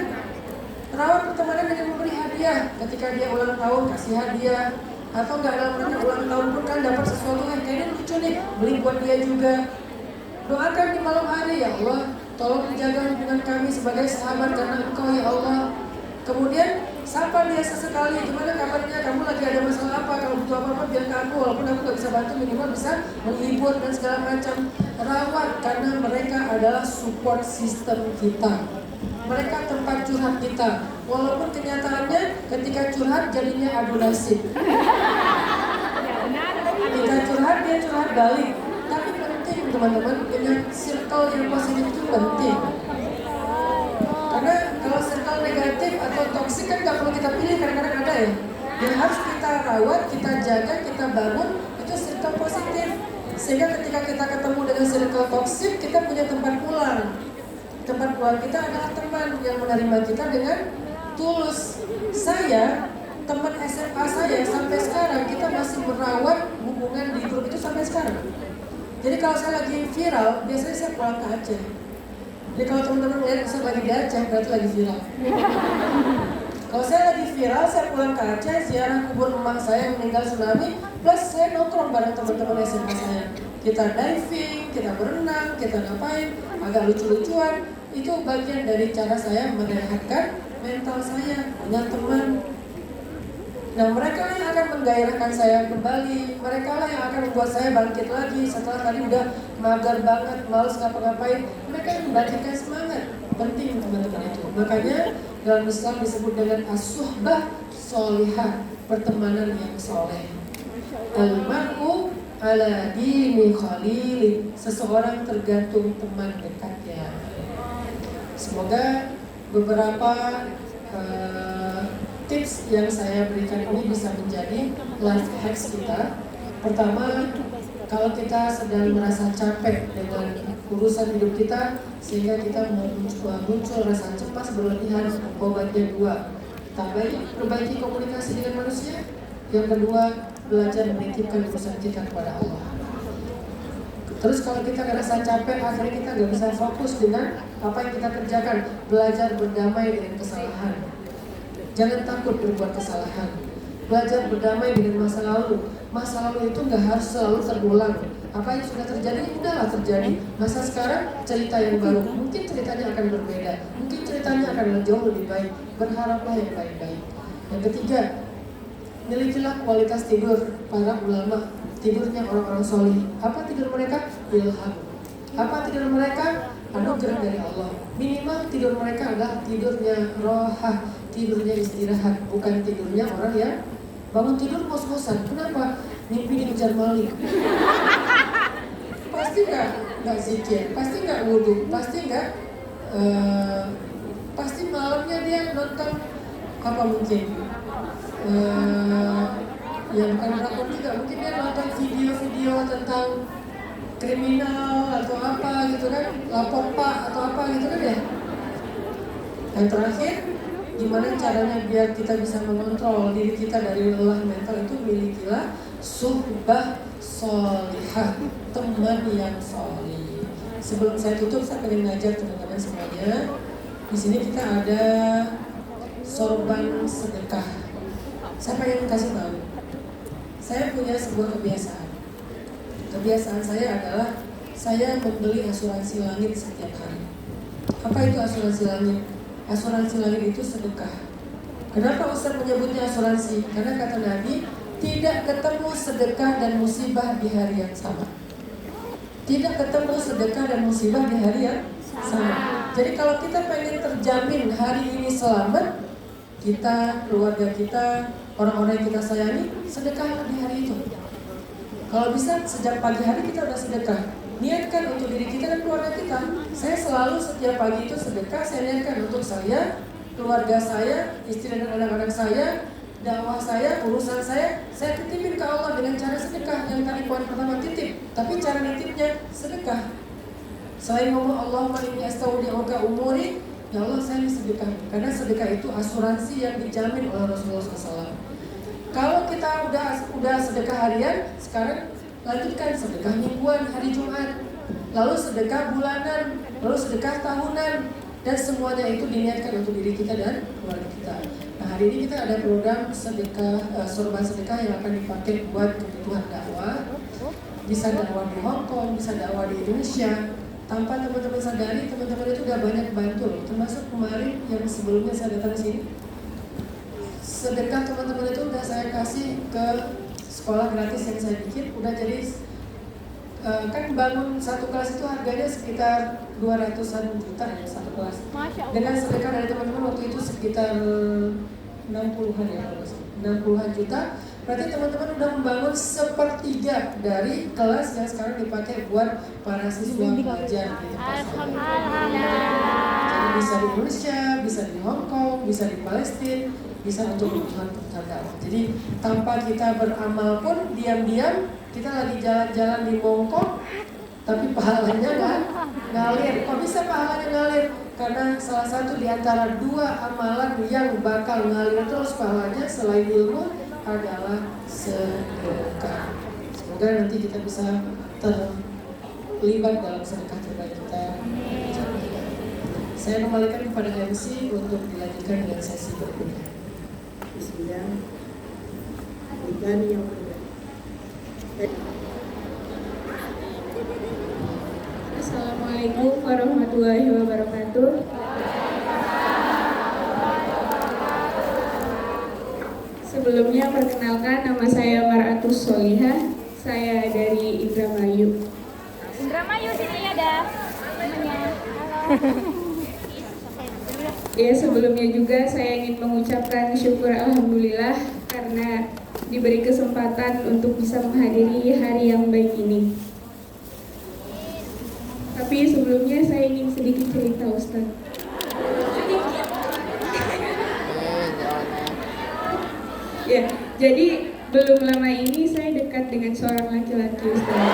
Rawat pertemanan dengan memberi hadiah. Ketika dia ulang tahun, kasih hadiah. Atau nggak dalam rangka ulang tahun pun kan dapat sesuatu yang kayaknya lucu nih, beli buat dia juga. Doakan di malam hari, ya Allah, tolong dijaga hubungan kami sebagai sahabat karena Engkau ya Allah. Kemudian sapa dia sesekali, gimana kabarnya, kamu lagi ada masalah apa, kalau butuh apa-apa bilang ke aku, walaupun aku gak bisa bantu, minimal bisa menghibur dan segala macam. Rawat, karena mereka adalah support system kita. Mereka tempat curhat kita. Walaupun kenyataannya ketika curhat jadinya adu nasib. Kita curhat, dia curhat balik. Tapi penting teman-teman, punya circle yang positif itu penting. Karena kalau circle negatif atau toksik kan gak perlu kita pilih, kadang-kadang ada ya. Yang harus kita rawat, kita jaga, kita bangun, itu circle positif. Sehingga ketika kita ketemu dengan circle toksik, kita punya tempat pulang. Tempat pulang kita adalah teman yang menerima kita dengan tulus. Saya, teman SMA saya sampai sekarang, kita masih merawat hubungan di grup itu sampai sekarang. Jadi kalau saya lagi viral, biasanya saya pulang ke Aceh. Jadi kalau teman-teman lihat saya lagi di Aceh, berarti lagi viral. Kalau saya lagi viral, saya pulang ke Aceh, ziarah kubur emak saya yang meninggal tsunami, plus saya nongkrong bareng teman-teman SMA saya. Kita diving, kita berenang, kita ngapain, agak lucu-lucuan. Itu bagian dari cara saya merehatkan mental saya, punya teman. Nah, mereka lah yang akan menggairahkan saya kembali. Mereka lah yang akan membuat saya bangkit lagi setelah tadi udah mager banget, males ngapa-ngapain. Mereka yang membangkitkan semangat. Penting teman-teman itu. Makanya dalam Islam disebut dengan as-suhbah sholihah, pertemanan yang soleh. Al-mar'u ala dini khalili, seseorang tergantung teman dekatnya. Semoga beberapa tips yang saya berikan ini bisa menjadi life hacks kita. Pertama, kalau kita sedang merasa capek dengan urusan hidup kita, sehingga kita muncul rasa cemas berlebihan, obatnya dua. Perbaiki komunikasi dengan manusia. Yang kedua, belajar menitipkan urusan kita kepada Allah. Terus kalau kita ngerasa capek, akhirnya kita gak bisa fokus dengan apa yang kita kerjakan. Belajar berdamai dengan kesalahan. Jangan takut berbuat kesalahan. Belajar berdamai dengan masa lalu. Masa lalu itu gak harus selalu terulang. Apa yang sudah terjadi, udahlah terjadi. Masa sekarang, cerita yang baru. Mungkin ceritanya akan berbeda. Mungkin ceritanya akan jauh lebih baik. Berharaplah yang baik-baik. Yang ketiga, milikilah kualitas tidur para ulama. Tidurnya orang-orang soleh. Apa tidur mereka? Ilham. Apa tidur mereka? Anugerah dari Allah. Minimal tidur mereka adalah tidurnya rohah, tidurnya istirahat, bukan tidurnya orang yang bangun tidur ngos-ngosan. Kenapa? Mimpi dikejar maling. Pasti nggak zikir, pasti nggak wudhu, pasti nggak, pasti malamnya dia nonton apa mungkin. Yang bukan drakor juga, mungkin dia nonton video-video tentang kriminal atau apa gitu kan, lapor pak atau apa gitu kan ya. Yang terakhir, gimana caranya biar kita bisa mengontrol diri kita dari lelah mental itu, milikilah suhbah sholihah, teman yang solih. Sebelum saya tutup, saya pengen ngajar teman-teman semuanya. Di sini kita ada sorban sedekah. Saya pengen kasih tahu. Saya punya sebuah kebiasaan. Kebiasaan saya adalah saya membeli asuransi langit setiap hari. Apa itu asuransi langit? Asuransi langit itu sedekah. Kenapa Ustaz menyebutnya asuransi? Karena kata Nabi, tidak ketemu sedekah dan musibah di hari yang sama. Tidak ketemu sedekah dan musibah di hari yang sama. Jadi kalau kita pengen terjamin hari ini selamat, kita, keluarga kita, orang-orang yang kita sayangi, sedekah di hari itu. Kalau bisa sejak pagi hari kita udah sedekah. Niatkan untuk diri kita dan keluarga kita. Saya selalu setiap pagi itu sedekah, saya niatkan untuk saya, keluarga saya, istri dan anak-anak saya, dakwah saya, urusan saya titipin ke Allah dengan cara sedekah. Yang tadi poin pertama titip, tapi cara nitipnya sedekah. Selain ngomong Allahumma inni astaudi'uka umuri, ya Allah saya sedekah. Karena sedekah itu asuransi yang dijamin oleh Rasulullah SAW. Kalau kita udah sedekah harian, sekarang lanjutkan sedekah mingguan hari Jumat, lalu sedekah bulanan, lalu sedekah tahunan, dan semuanya itu diniatkan untuk diri kita dan keluarga kita. Nah, hari ini kita ada program sedekah, sorban sedekah yang akan dipakai buat kebutuhan dakwah. Bisa dakwah di Hong Kong, bisa dakwah di Indonesia. Tanpa teman-teman sadari, teman-teman itu udah banyak bantu loh. Termasuk kemarin yang sebelumnya saya datang sini, sedekah teman-teman itu udah saya kasih ke sekolah gratis yang saya bikin. Udah jadi kan bangun satu kelas itu harganya sekitar 200-an juta ya satu kelas. Dengan sedekah dari teman-teman waktu itu sekitar 60-an ya, 60-an juta. Berarti teman-teman udah membangun sepertiga dari kelas yang sekarang dipakai buat para siswa belajar di tempat saya. Jadi bisa di Indonesia, bisa di Hong Kong, bisa di Palestina, bisa untuk kebutuhan dakwah. Jadi tanpa kita beramal pun diam-diam kita lagi jalan-jalan di Mongkok, tapi pahalanya kan ngalir. Kok bisa pahalanya ngalir? Karena salah satu di antara dua amalan yang bakal ngalir terus pahalanya selain ilmu adalah sedekah. Semoga nanti kita bisa terlibat dalam sedekah terbaik kita. Saya kembalikan kepada MC untuk dilanjutkan dengan sesi berikutnya. Bismillah. Bukan yang Assalamualaikum warahmatullahi wabarakatuh. Sebelumnya perkenalkan, nama saya Mar'atus Solihah. Saya dari Indramayu. Indramayu sini ada namanya. Ya, sebelumnya juga saya ingin mengucapkan syukur alhamdulillah karena diberi kesempatan untuk bisa menghadiri hari yang baik ini. Tapi sebelumnya saya ingin sedikit cerita, Ustaz. Ya, jadi belum lama ini saya dekat dengan seorang laki-laki, Ustaz.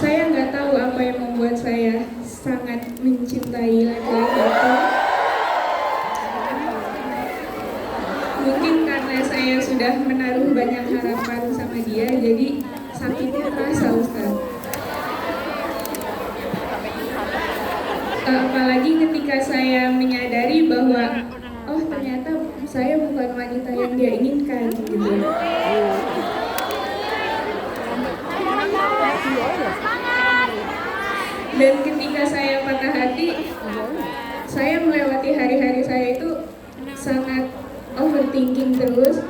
Saya nggak tahu apa yang membuat saya sangat mencintai laki-laki itu. Mungkin karena saya sudah menaruh banyak harapan sama dia, jadi sakitnya terasa, Ustaz. Apalagi ketika saya menyadari bahwa oh ternyata saya bukan wanita yang dia inginkan gitu. Dan ketika saya patah hati, saya melewati hari-hari saya itu sangat overthinking terus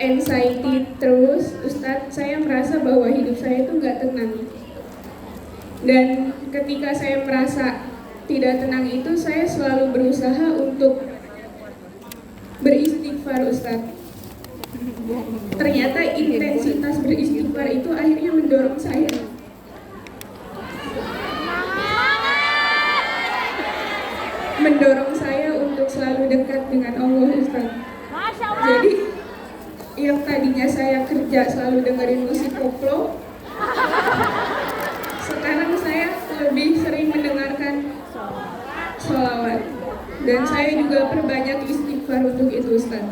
anxiety terus, Ustadz. Saya merasa bahwa hidup saya itu nggak tenang. Dan ketika saya merasa tidak tenang itu, saya selalu berusaha untuk beristighfar, Ustadz. Ternyata intensitas beristighfar itu akhirnya mendorong saya untuk selalu dekat dengan Allah, Ustaz. Jadi yang tadinya saya kerja selalu dengerin musik koplo, sekarang saya lebih sering mendengarkan sholawat. Dan saya juga perbanyak istighfar untuk itu, Ustaz.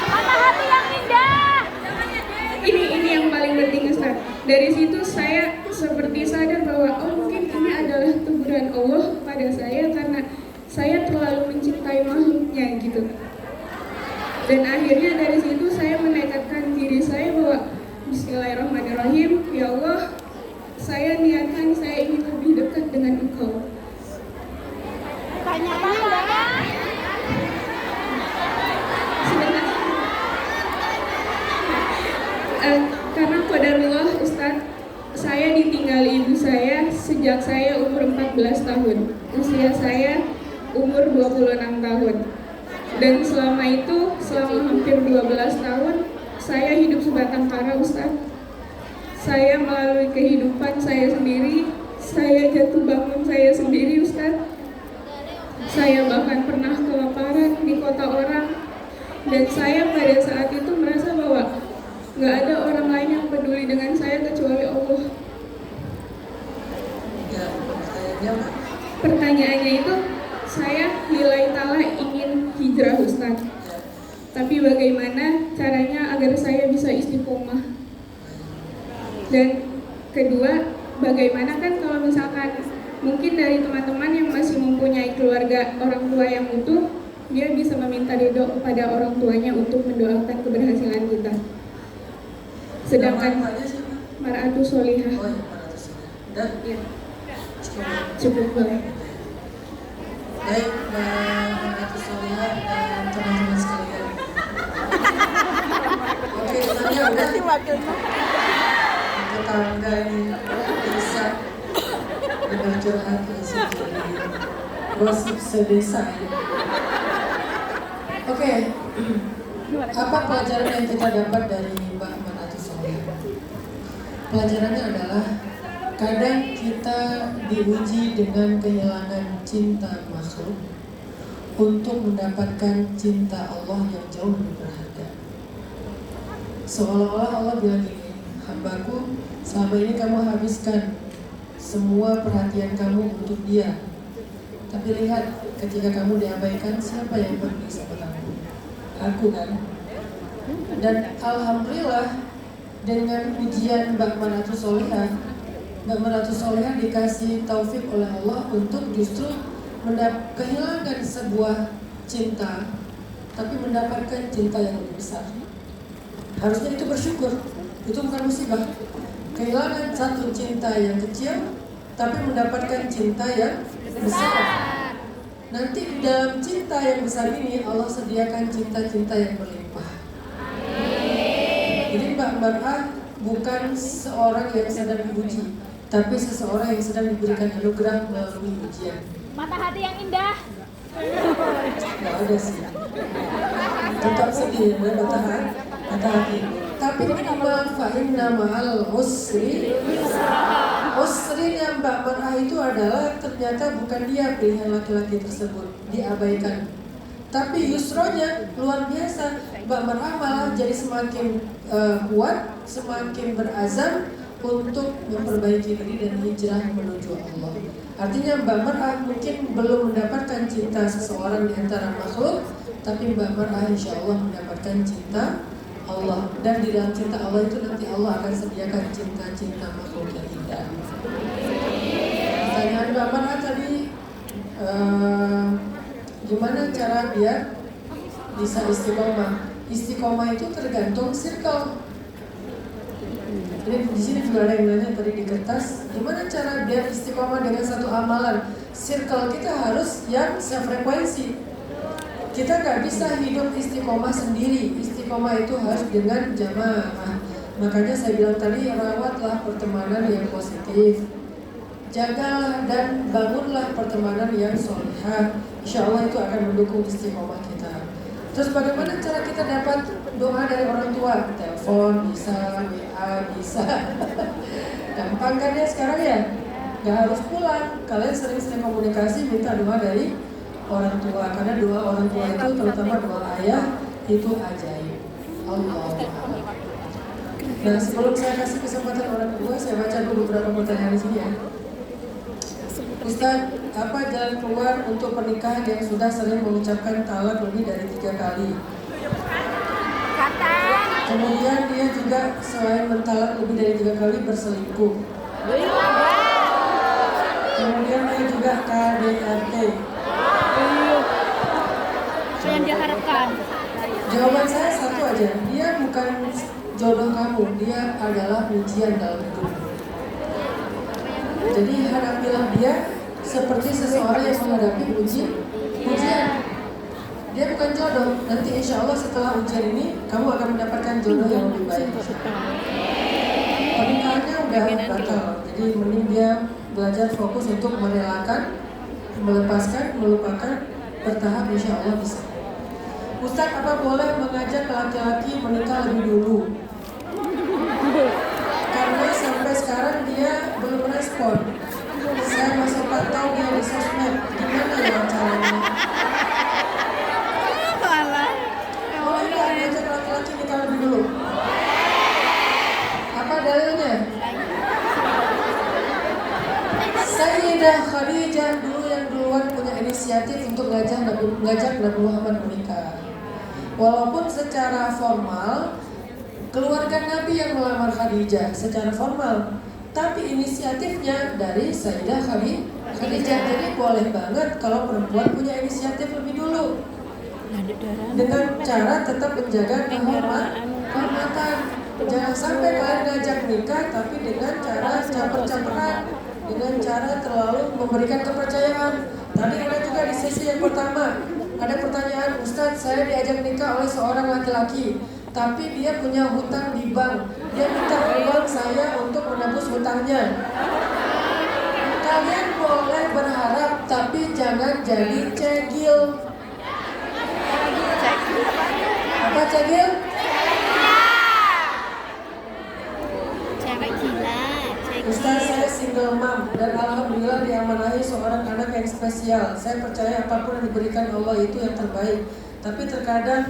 Mata hati yang indah. Ini yang paling penting, Ustaz. Dari situ saya seperti sadar bahwa oh mungkin ini adalah teguran Allah pada saya karena saya terlalu mencintai makhluknya gitu. Dan akhirnya dari situ saya menekadkan diri saya bahwa Bismillahirrahmanirrahim, ya Allah, saya niatkan saya ingin lebih dekat dengan Engkau. Tanya banget. Karena qadarullah, Ustadz, saya ditinggali ibu saya sejak saya umur 14 tahun. Usia saya umur 26 tahun. Dan selama itu, selama hampir 12 tahun, saya hidup sebatang kara, Ustaz. Saya melalui kehidupan saya sendiri, saya jatuh bangun saya sendiri, Ustaz. Saya bahkan pernah kelaparan di kota orang, dan saya pada saat itu merasa bahwa nggak ada orang lain yang peduli dengan saya kecuali Allah. Ya, pertanyaannya apa? Pertanyaannya itu, saya lillahi ta'ala ingin hijrah, Ustaz. Tapi bagaimana caranya agar saya bisa istiqomah? Dan kedua, bagaimana kan kalau misalkan mungkin dari teman-teman yang masih mempunyai keluarga orang tua yang utuh, dia bisa meminta ridho kepada orang tuanya untuk mendoakan keberhasilan kita. Sedangkan mar'atu solihah. Oh ya, para tersebut. Dan Cukup boleh. baik, Mbak Solihah dan teman-teman sekalian. Oke, tanya udah. Tetangga ini bisa dengan curhat gosip sedesa ini. Oke, apa pelajaran yang kita dapat dari Mbak Manatu Solihah? Pelajarannya adalah kadang kita diuji dengan kehilangan cinta makhluk untuk mendapatkan cinta Allah yang jauh lebih berharga. Seolah-olah Allah bilang gini, hambaku, selama ini kamu habiskan semua perhatian kamu untuk dia. Tapi lihat, ketika kamu diabaikan, siapa yang pergi sama kamu? Aku kan? Dan alhamdulillah, dengan ujian Mbak Manatu Solihah, Mbak Manatu Solihah dikasih taufik oleh Allah untuk justru kehilangan sebuah cinta, tapi mendapatkan cinta yang lebih besar. Harusnya itu bersyukur, itu bukan musibah. Kehilangan satu cinta yang kecil, tapi mendapatkan cinta yang besar. Nanti di dalam cinta yang besar ini Allah sediakan cinta-cinta yang berlimpah. Jadi Mbak Mar'ah bukan seorang yang sedang diuji, tapi seseorang yang sedang diberikan anugerah melalui ujian. Mata hati yang indah. Nggak ada sih. Tetap sedih, mata hati. Tapi minimal fa'inna ma'al usri. Usrinya Mbak Mar'ah itu adalah ternyata bukan dia pilihan laki-laki tersebut, diabaikan. Tapi yusronya luar biasa. Mbak Mar'ah malah jadi semakin kuat, semakin berazam untuk memperbaiki diri dan hijrah menuju Allah. Artinya Mbak Mar'ah mungkin belum mendapatkan cinta seseorang di antara makhluk, tapi Mbak Mar'ah insya Allah mendapatkan cinta Allah. Dan di dalam cinta Allah itu nanti Allah akan sediakan cinta-cinta makhluk yang indah. Pertanyaan Mbak Mar'ah tadi, gimana cara biar bisa istiqomah? Istiqomah itu tergantung circle. Jadi di sini juga ada yang nanya tadi di kertas, gimana cara biar istiqomah dengan satu amalan? Circle kita harus yang sefrekuensi. Kita nggak bisa hidup istiqomah sendiri. Istiqomah itu harus dengan jamaah. Makanya saya bilang tadi, rawatlah pertemanan yang positif. Jagalah dan bangunlah pertemanan yang solihah. Insya Allah itu akan mendukung istiqomah kita. Terus bagaimana cara kita dapat doa dari orang tua? Telepon bisa, WA bisa. Gampang kan ya sekarang ya? Gak harus pulang. Kalian sering-sering komunikasi, minta doa dari orang tua. Karena doa orang tua itu, terutama doa ayah, itu ajaib. Allah. Nah, sebelum saya kasih kesempatan orang kedua, saya baca dulu beberapa pertanyaan di sini ya. Ustaz, apa jalan keluar untuk pernikahan yang sudah sering mengucapkan talak lebih dari 3 kali? Kemudian dia juga selain mentalak lebih dari 3 kali berselingkuh. Kemudian dia juga KDRT. Yang diharapkan. Jawaban saya satu aja, dia bukan jodoh kamu, dia adalah ujian dalam hidup. Jadi hadapilah dia seperti seseorang yang menghadapi ujian. Dia bukan jodoh. Nanti insya Allah setelah ujian ini kamu akan mendapatkan jodoh yang lebih baik. Pernikahannya udah batal, jadi mending dia belajar fokus untuk merelakan, melepaskan, melupakan, bertahap insya Allah bisa. Ustaz, apa boleh mengajak laki-laki menikah lebih dulu? belum respon. Saya masih pantau dia di sosmed. Gimana ya caranya? Boleh nggak ngajak laki-laki nikah lebih dulu? Apa dalilnya? Sayyidah Khadijah dulu yang duluan punya inisiatif untuk ngajak Nabi Muhammad menikah. Walaupun secara formal keluarga Nabi yang melamar Khadijah secara formal, tapi inisiatifnya dari Sayyidah Khadijah. Jadi boleh banget kalau perempuan punya inisiatif lebih dulu dengan cara tetap menjaga kehormatan. Jangan sampai kalian ngajak nikah tapi dengan cara caper-caperan, dengan cara terlalu memberikan kepercayaan. Tadi ada juga di sesi yang pertama ada pertanyaan, Ustadz, saya diajak nikah oleh seorang laki-laki, tapi dia punya hutang di bank. Dia minta uang saya untuk menebus hutangnya. Kalian boleh berharap, tapi jangan jadi cegil. Apa cegil? Cewek gila. Ustaz, saya single mom dan alhamdulillah diamanahi seorang anak yang spesial. Saya percaya apapun yang diberikan Allah itu yang terbaik. Tapi terkadang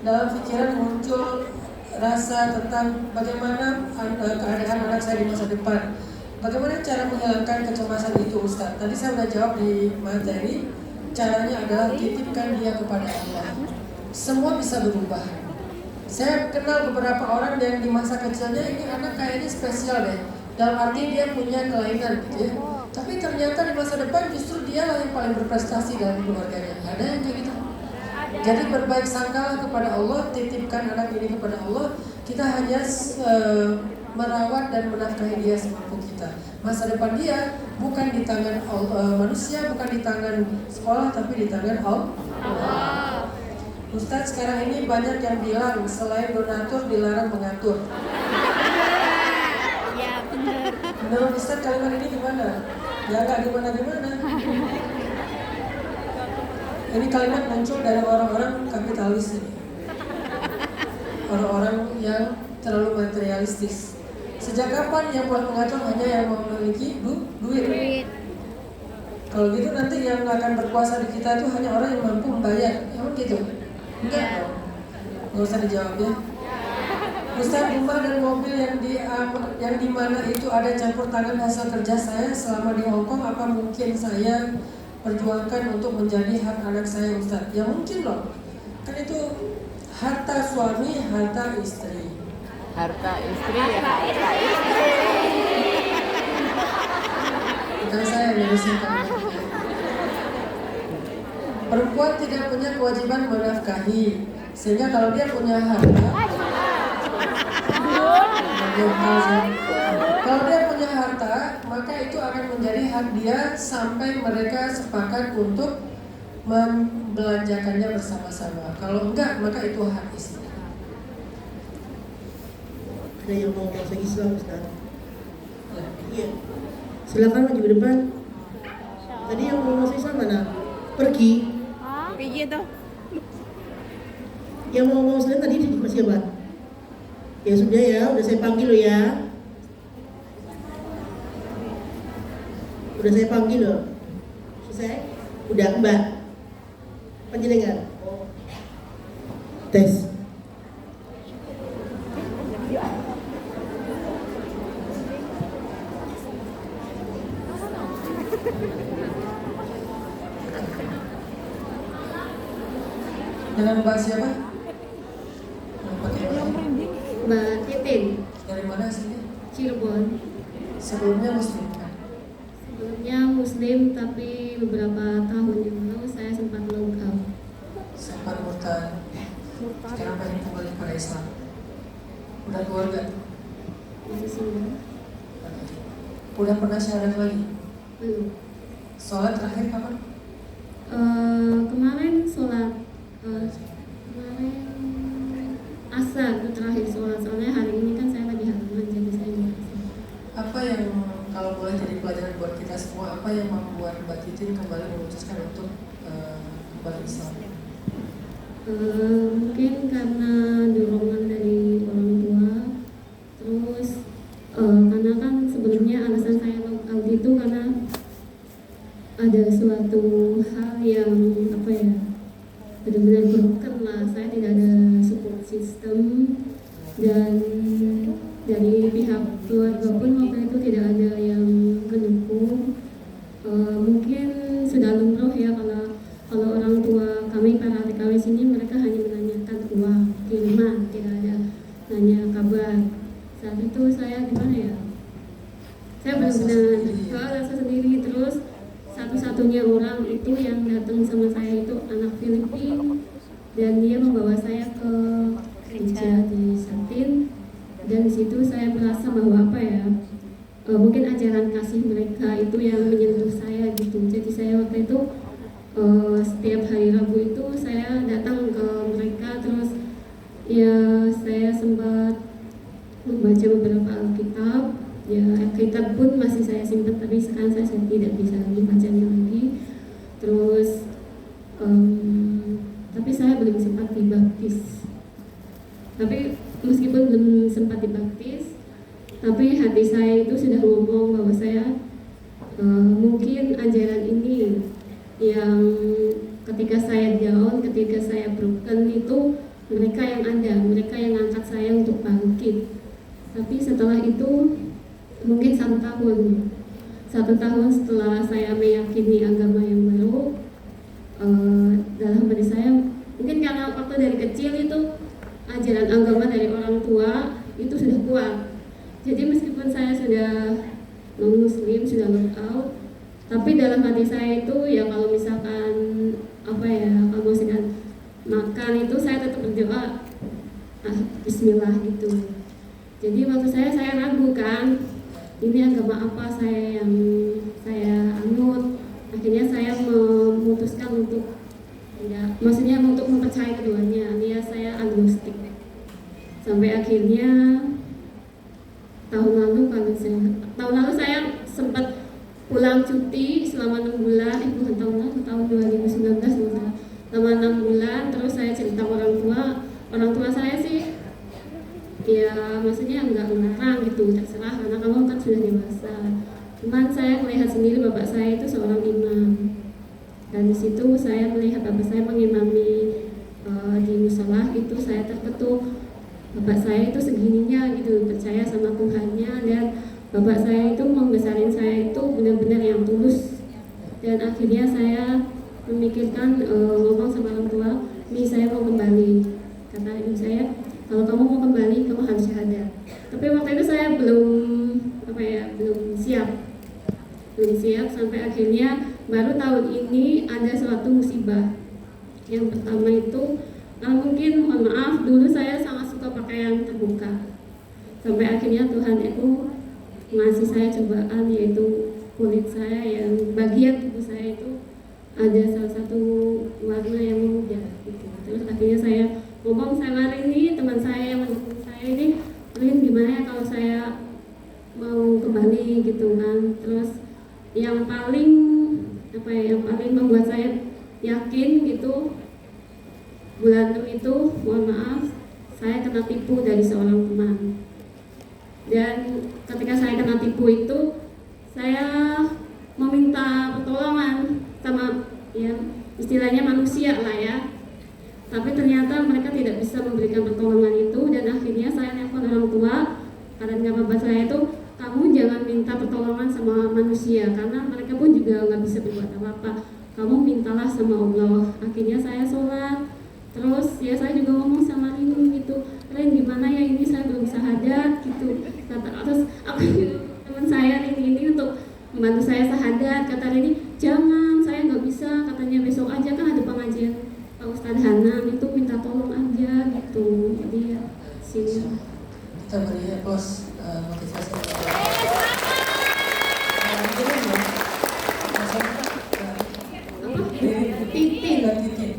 dalam pikiran muncul rasa tentang bagaimana keadaan anak saya di masa depan. Bagaimana cara menghilangkan kecemasan itu, Ustaz? Tadi saya sudah jawab di materi. Caranya adalah titipkan dia kepada Allah. Semua bisa berubah. Saya kenal beberapa orang yang di masa kecilnya ini anak kayaknya spesial deh. Dalam arti dia punya kelainan gitu ya. Tapi ternyata di masa depan justru dialah yang paling berprestasi dalam keluarganya. Ada yang kayak gitu. Jadi berbaik sangkalah kepada Allah, titipkan anak ini kepada Allah. Kita hanya merawat dan menafkahi dia semampu kita. Masa depan dia bukan di tangan manusia, bukan di tangan sekolah, tapi di tangan Allah. Ustadz, sekarang ini banyak yang bilang selain donatur dilarang mengatur. Ya benar. Menurut Ustadz kalimat ini gimana? Ya nggak gimana-gimana. Ini kalimat muncul dari orang-orang kapitalis ini. Orang-orang yang terlalu materialistis. Sejak kapan yang boleh mengatur hanya yang memiliki duit? Kalau gitu nanti yang akan berkuasa di kita itu hanya orang yang mampu membayar. Emang gitu? Enggak dong. Nggak usah dijawab ya. Ustaz, rumah dan mobil yang di mana itu ada campur tangan hasil kerja saya selama di Hongkong, apa mungkin saya perjuangkan untuk menjadi hak anak saya, Ustaz? Ya mungkin loh. Kan itu harta suami, harta istri. Harta istri ya harta istri. Bukan saya yang menyelesaikan. Perempuan tidak punya kewajiban menafkahi, sehingga kalau dia punya harta, kalau dia punya harta, maka itu akan menjadi hak dia sampai mereka sepakat untuk membelanjakannya bersama-sama. Kalau enggak, maka itu hak istri. Ada yang mau masuk Islam, Ustaz? Iya. Silakan maju ke depan. Tadi yang mau masuk Islam mana? Pergi. Iya tuh. Yang mau Muslim tadi masih apa? Ya sudah ya, udah saya panggil loh ya. Udah saya panggil loh. Selesai? Udah Mbak. Panjenengan. Tes. Dengan Mbak siapa? Pakai Mbak Titin, dari mana sini? Cirebon. Sebelumnya Muslim kan? Sebelumnya Muslim, tapi beberapa tahun yang lalu saya sempat logam. Sempat murtad. Sekarang pengen kembali pada Islam. Udah keluarga? Masih single? Udah pernah syarat lagi? Belum. Sholat terakhir kapan? Kemarin sholat. Kemarin asar itu terakhir sholat. Soalnya hari ini kan saya lagi halangan, jadi saya nggak asar. Apa yang kalau boleh jadi pelajaran buat kita semua, apa yang membuat Mbak Titin kembali memutuskan untuk kembali Islam? Mungkin karena dorongan dari orang tua, terus karena kan sebelumnya alasan dan dari pihak keluarga pun waktu itu tidak ada yang mendukung. Mungkin sudah lumrah ya kalau orang tua kami, para adik kami sini, mereka hanya menanyakan uang kiriman, tidak ada nanya kabar. Saat itu saya gimana ya, saya benar-benar rasa sendiri. Terus satu-satunya orang itu yang datang sama saya itu anak Filipina, dan dia membawa saya ke gereja di Satin, dan di situ saya merasa bahwa apa ya, mungkin ajaran kasih mereka itu yang menyentuh saya gitu. Jadi saya waktu itu setiap hari Rabu itu saya datang ke mereka, terus ya saya sempat membaca beberapa Alkitab. Ya, Alkitab pun masih saya simpan, tapi sekarang saya tidak bisa membacanya lagi. Terus tapi saya belum sempat dibaptis. Tapi meskipun belum sempat dibaptis, tapi hati saya itu sudah ngomong bahwa saya mungkin ajaran ini yang ketika saya down, ketika saya broken itu mereka yang ada, mereka yang angkat saya untuk bangkit. Tapi setelah itu mungkin 1 tahun setelah saya meyakini agama yang baru, dalam hati saya mungkin karena waktu dari kecil itu ajaran agama dari orang tua itu sudah kuat. Jadi meskipun saya sudah non-muslim, sudah lock out, tapi dalam hati saya itu ya kalau misalkan apa ya, kalau misalkan makan itu saya tetap berdoa bismillah gitu. Jadi waktu saya ragu kan, ini agama apa yang saya anut. Akhirnya saya memutuskan untuk maksudnya untuk mempercayai keduanya, alias saya agnostik. Sampai akhirnya tahun lalu saya sempat pulang cuti selama 6 bulan, bukan tahun lalu, tahun 2019 selama 6 bulan. Terus saya cerita ke orang tua saya sih ya maksudnya nggak melarang gitu, terserah karena kamu kan sudah dewasa. Cuman saya melihat sendiri bapak saya itu seorang imam, dan di situ saya melihat bapak saya mengimami di musola itu, saya terketuk. Bapak saya itu segininya gitu, percaya sama Tuhannya, dan bapak saya itu membesarin saya itu benar-benar yang tulus. Dan akhirnya saya memikirkan ngomong sama orang tua, "Mi, saya mau kembali." Kata ibu saya, "Kalau kamu mau kembali, kamu harus syahadat." Tapi waktu itu saya belum siap sampai akhirnya baru tahun ini ada suatu musibah. Yang pertama itu mungkin mohon maaf, dulu saya sangat suka pakaian terbuka. Sampai akhirnya Tuhan itu ngasih saya cobaan, yaitu kulit saya yang bagian tubuh saya itu ada salah satu warna yang memudar gitu. Terus akhirnya saya ngomong sama Rini, teman saya yang mendukung saya ini, "Rin, gimana ya kalau saya mau kembali gitu kan." Terus yang paling membuat saya yakin gitu, bulan 6 itu mohon maaf saya kena tipu dari seorang teman. Dan ketika saya kena tipu itu, saya meminta pertolongan sama ya istilahnya manusia lah ya. Tapi ternyata mereka tidak bisa memberikan pertolongan itu, dan akhirnya saya nelpon orang tua karena bapak saya itu, "Kamu jangan minta pertolongan sama manusia karena mereka pun juga nggak bisa berbuat apa-apa. Kamu mintalah sama Allah." Akhirnya saya sholat. Terus ya saya juga ngomong sama Rini gitu, "Rin, gimana ya ini saya belum syahadat gitu." Terus teman saya ini untuk membantu saya syahadat, kata Rini, "Jangan, saya nggak bisa, katanya besok aja kan ada pengajian Pak Ustadz Hanam, itu minta tolong aja gitu." Jadi ya sini Kita beri aplaus motivasi. Titin.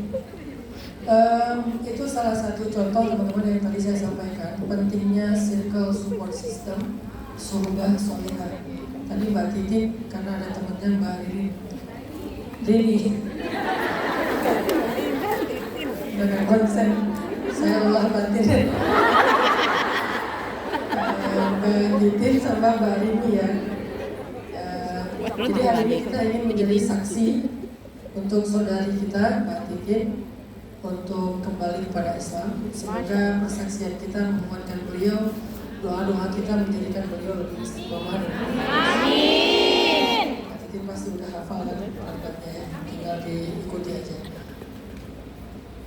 Itu salah satu contoh teman-teman yang tadi saya sampaikan, pentingnya circle support system surga solihah. Tadi Mbak Titin karena ada temannya Mbak Rini dengan konsen saya olah batin. Mbak Titin sama Mbak Rini ya. Jadi hari ini kita ingin menjadi saksi untuk saudari kita Mbak Titin untuk kembali kepada Islam. Semoga persaksian kita menguatkan beliau, doa-doa kita menjadikan beliau lebih istiqomah. Amin. Kita pasti udah hafal kan kalimatnya ya, tinggal diikuti aja.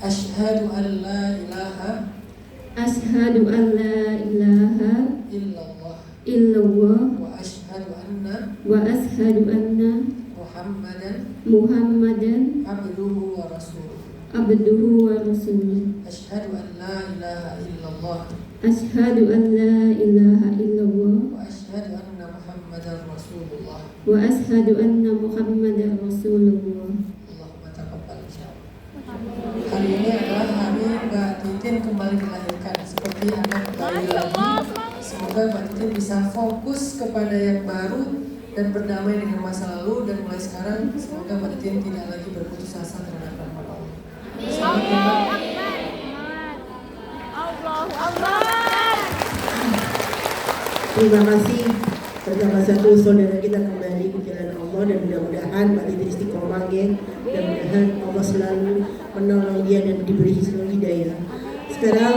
Asyhadu an la ilaha illallah wa asyhadu anna Muhammadan abduhu wa rasuluh. Asyhadu an la ilaha illallah wa asyhadu anna Muhammadar rasulullah. Allahumma taqabbal insyaallah. Hari ini adalah hari Mbak Titin kembali dilahirkan seperti anak bayi lagi. Semoga Mbak Titin bisa fokus kepada yang baru dan berdamai dengan masa lalu, dan mulai sekarang semoga Mbak Titin tidak lagi berputus asa terhadap rahmat Allah. Selamat ya Mbak. Terima kasih bersama satu saudara kita kembali ke jalan Allah, dan mudah-mudahan Mbak Titin istiqomah ya. Mudah-mudahan Allah selalu menolong dia dan diberi selalu hidayah. Sekarang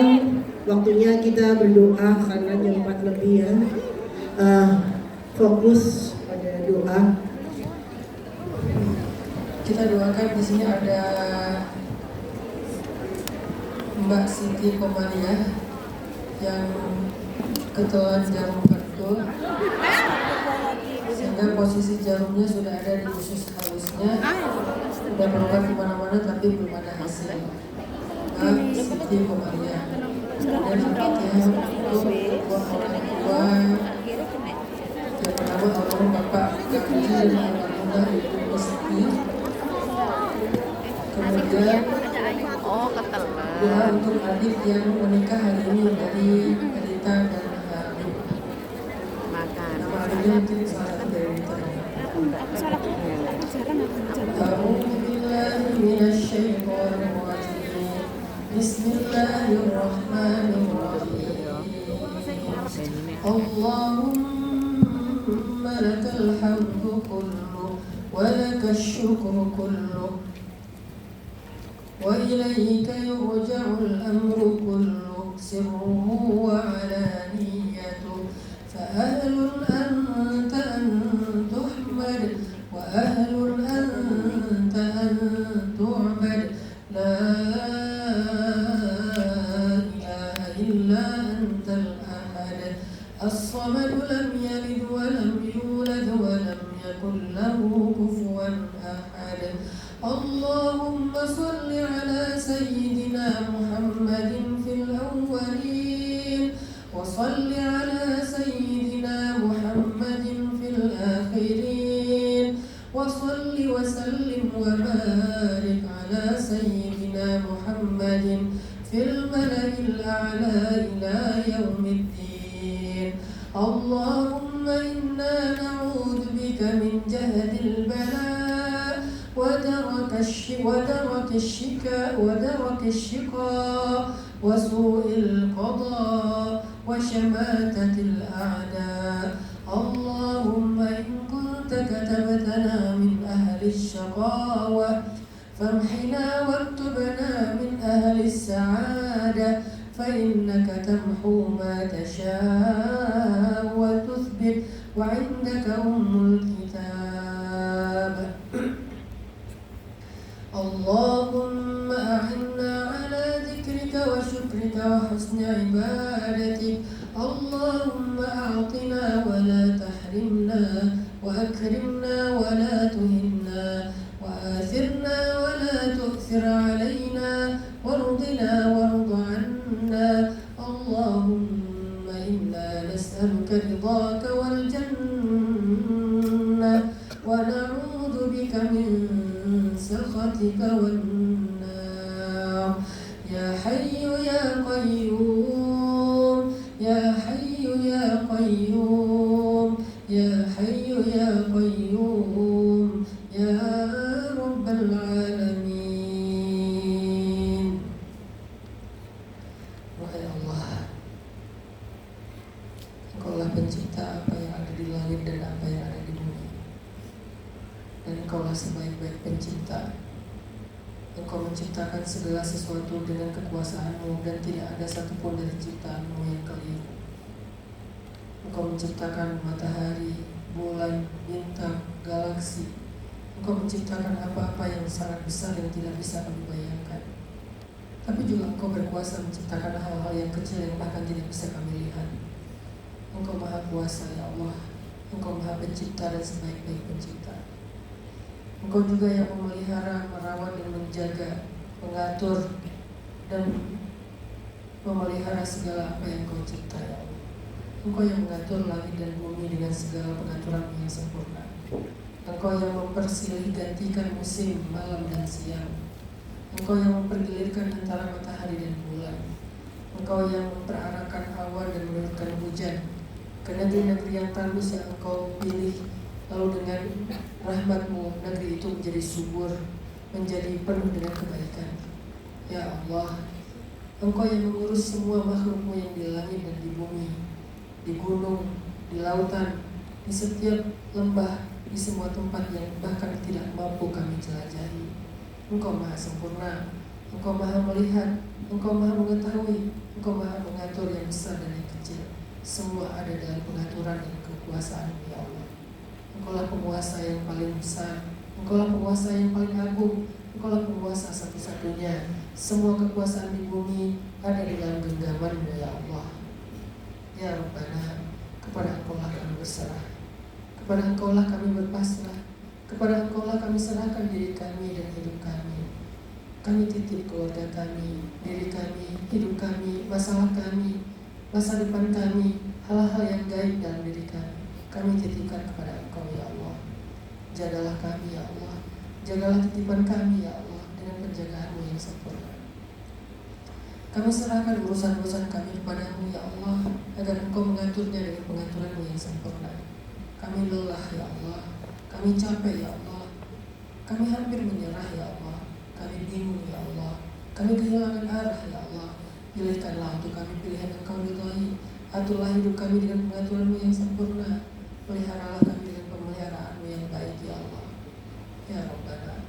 waktunya kita berdoa karena jam 4 lebih ya. Fokus pada doa. Kita doakan. Di sini ada Mbak Siti Komariah yang ketelan jarum betul, sehingga posisi jarumnya sudah ada di usus halusnya, sudah berobat kemana-mana tapi belum ada hasil. Mbak Siti Komariah dan Fatihah untuk kedua orang tua yang pertama almarhum Bapak Kaki dan almarhumah Ibu Siti. Kemudian doa untuk adik yang menikah hari ini dari Rita dan Habib. Nama adiknya mungkin salah satu dari Rita. A'udzubillahi minasyaitonir rajim. Bismillahirrahmanirrahim. Allahumma lakal hamdu kullu wa lakal syukru kullu wa ilaika yurja'ul amru kullu sirruhu wa alaniyatuhu fa ahlun anta an tuhmad wa ahlun anta an tu'bad la ilaha illa antal ahad as-samad lam yalid wa lam yulad wa lam yakul lahu kufuwan ahad. Allahumma salli ala sayyidina Muhammadin fil awwalin wa salli ala sayyidina Muhammadin fil akhirin wa salli wa sallim wa barik ala sayyidina Muhammadin fil mala'il a'la ila yaumiddin. Allahumma inna na'udzu bika min jahdil bala ودرك الشقاء وسوء القضاء وشماتة الأعداء. اللهم إن كنت كتبتنا من أهل الشقاوة فامحنا واكتبنا من أهل السعادة فإنك تمحو ما تشاء وتثبت وعندك الكتاب. اللهم أعنا على ذكرك وشكرك وحسن عبادتك. اللهم أعطنا ولا تحرمنا وأكرمنا ولا تهنا وآثرنا ولا تؤثر علينا وارضنا وارض عنا. اللهم إنا نسألك رضاك والجنة ونعوذ بك من سخطك والنار. يا حي يا قيوم يا حي يا قيوم يا حي يا قيوم يا رب العالمين. Wahai Allah, Engkaulah pencipta apa yang ada di langit dan apa yang ada di bumi, dan Engkaulah sebaik-baik pencipta Engkau menciptakan segala sesuatu dengan kekuasaan-Mu dan tidak ada satupun dari ciptaan-Mu yang keliru. Engkau menciptakan matahari, bulan, bintang, galaksi. Engkau menciptakan apa-apa yang sangat besar yang tidak bisa kami bayangkan. Tapi juga Engkau berkuasa menciptakan hal-hal yang kecil yang bahkan tidak bisa kami lihat. Engkau Maha Kuasa, ya Allah. Engkau Maha Pencipta dan sebaik-baik pencipta. Engkau juga yang memelihara, merawat dan menjaga, mengatur dan memelihara segala apa yang Engkau cipta, ya Allah. Engkau yang mengatur langit dan bumi dengan segala pengaturan yang sempurna. Engkau yang mempersilih gantikan musim, malam dan siang. Engkau yang mempergilirkan antara matahari dan bulan. Engkau yang memperarakan awan dan menurunkan hujan ke negeri-negeri yang tandus yang Engkau pilih. Lalu dengan rahmat-Mu negeri itu menjadi subur, menjadi penuh dengan kebaikan. Ya Allah, Engkau yang mengurus semua makhluk-Mu yang di langit dan di bumi, di gunung, di lautan, di setiap lembah, di semua tempat yang bahkan tidak mampu kami jelajahi. Engkau Maha Sempurna, Engkau Maha Melihat, Engkau Maha Mengetahui, Engkau Maha Mengatur yang besar dan yang kecil. Semua ada dalam pengaturan dan kekuasaan-Mu, ya Allah. Engkaulah penguasa yang paling besar, Engkaulah penguasa yang paling agung, Engkaulah penguasa satu-satunya. Semua kekuasaan di bumi ada di dalam genggaman-Mu, ya Allah. Ya Rabbana, kepada Engkaulah kami berserah, kepada Engkaulah kami berpasrah, kepada Engkaulah kami serahkan diri kami dan hidup kami. Kami titip keluarga kami, diri kami, hidup kami, masalah kami, masa depan kami, hal-hal yang gaib dalam diri kami. Kami titipkan kepada Engkau, ya Allah. Jagalah kami, ya Allah. Jagalah titipan kami, ya Allah, dengan penjagaan-Mu yang sempurna. Kami serahkan urusan-urusan kami kepada-Mu, ya Allah, agar Engkau mengaturnya dengan pengaturan-Mu yang sempurna. Kami lelah, ya Allah. Kami capek, ya Allah. Kami hampir menyerah, ya Allah. Kami bingung, ya Allah. Kami kehilangan arah, ya Allah. Pilihkanlah untuk kami pilihan Engkau ridhoi. Aturlah hidup kami dengan pengaturan-Mu yang sempurna. Peliharalah kami dengan pemeliharaan-Mu yang baik, ya Allah. Ya Rabbana,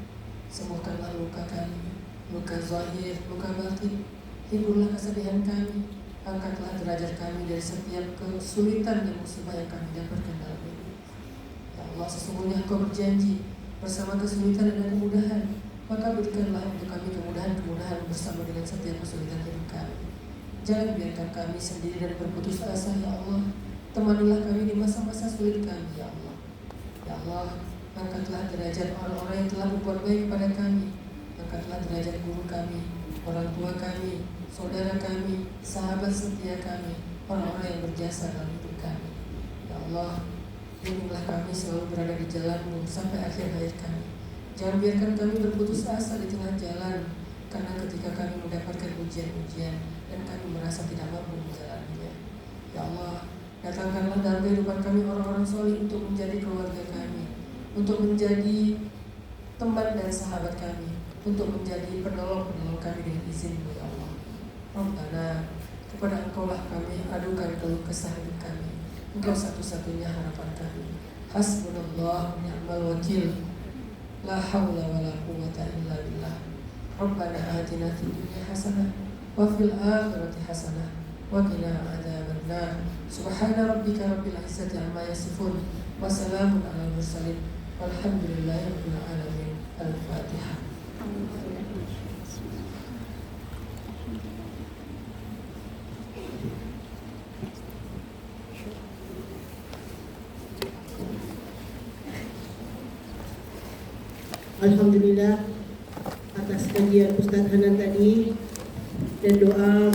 sembuhkanlah luka kami, luka zahir, luka batin. Hiburlah kesedihan kami. Angkatlah derajat kami dari setiap kesulitan dan musibah yang kami dapatkan dalam hidup. Ya Allah, sesungguhnya Engkau berjanji bersama kesulitan dan kemudahan. Maka berikanlah untuk kami kemudahan-kemudahan bersama dengan setiap kesulitan hidup kami. Jangan biarkan kami sendiri dan berputus asa, ya Allah. Temanilah kami di masa-masa sulit kami, ya Allah. Ya Allah, angkatlah derajat orang-orang yang telah berbuat baik kepada kami. Angkatlah derajat guru kami, orang tua kami, saudara kami, sahabat setia kami, orang-orang yang berjasa dalam hidup kami. Ya Allah, bimbinglah kami selalu berada di jalan-Mu sampai akhir hayat kami. Jangan biarkan kami berputus asa di tengah jalan, karena ketika kami mendapatkan ujian-ujian dan kami merasa tidak mampu menjalaninya. Ya Allah, datangkanlah dalam kehidupan kami orang-orang soleh untuk menjadi keluarga kami, untuk menjadi teman dan sahabat kami, untuk menjadi penolong-penolong kami dengan izin-Mu, ya Allah. Rabbana, kepada Engkaulah kami adukan keluh kesah hidup kami. Engkau satu-satunya harapan kami. Hasbunallah wa ni'mal wakil. La haula wa la quwwata illa billah. Rabbana atina fid dunya hasanah wa fil akhirati hasanah wa qina adzabannar. Subhana rabbika rabbil izzati amma yasifun wa salamun alal mursalin walhamdulillahi rabbil alamin. Al-Fatihah. Alhamdulillah atas kajian Ustadz Hanan tadi dan doa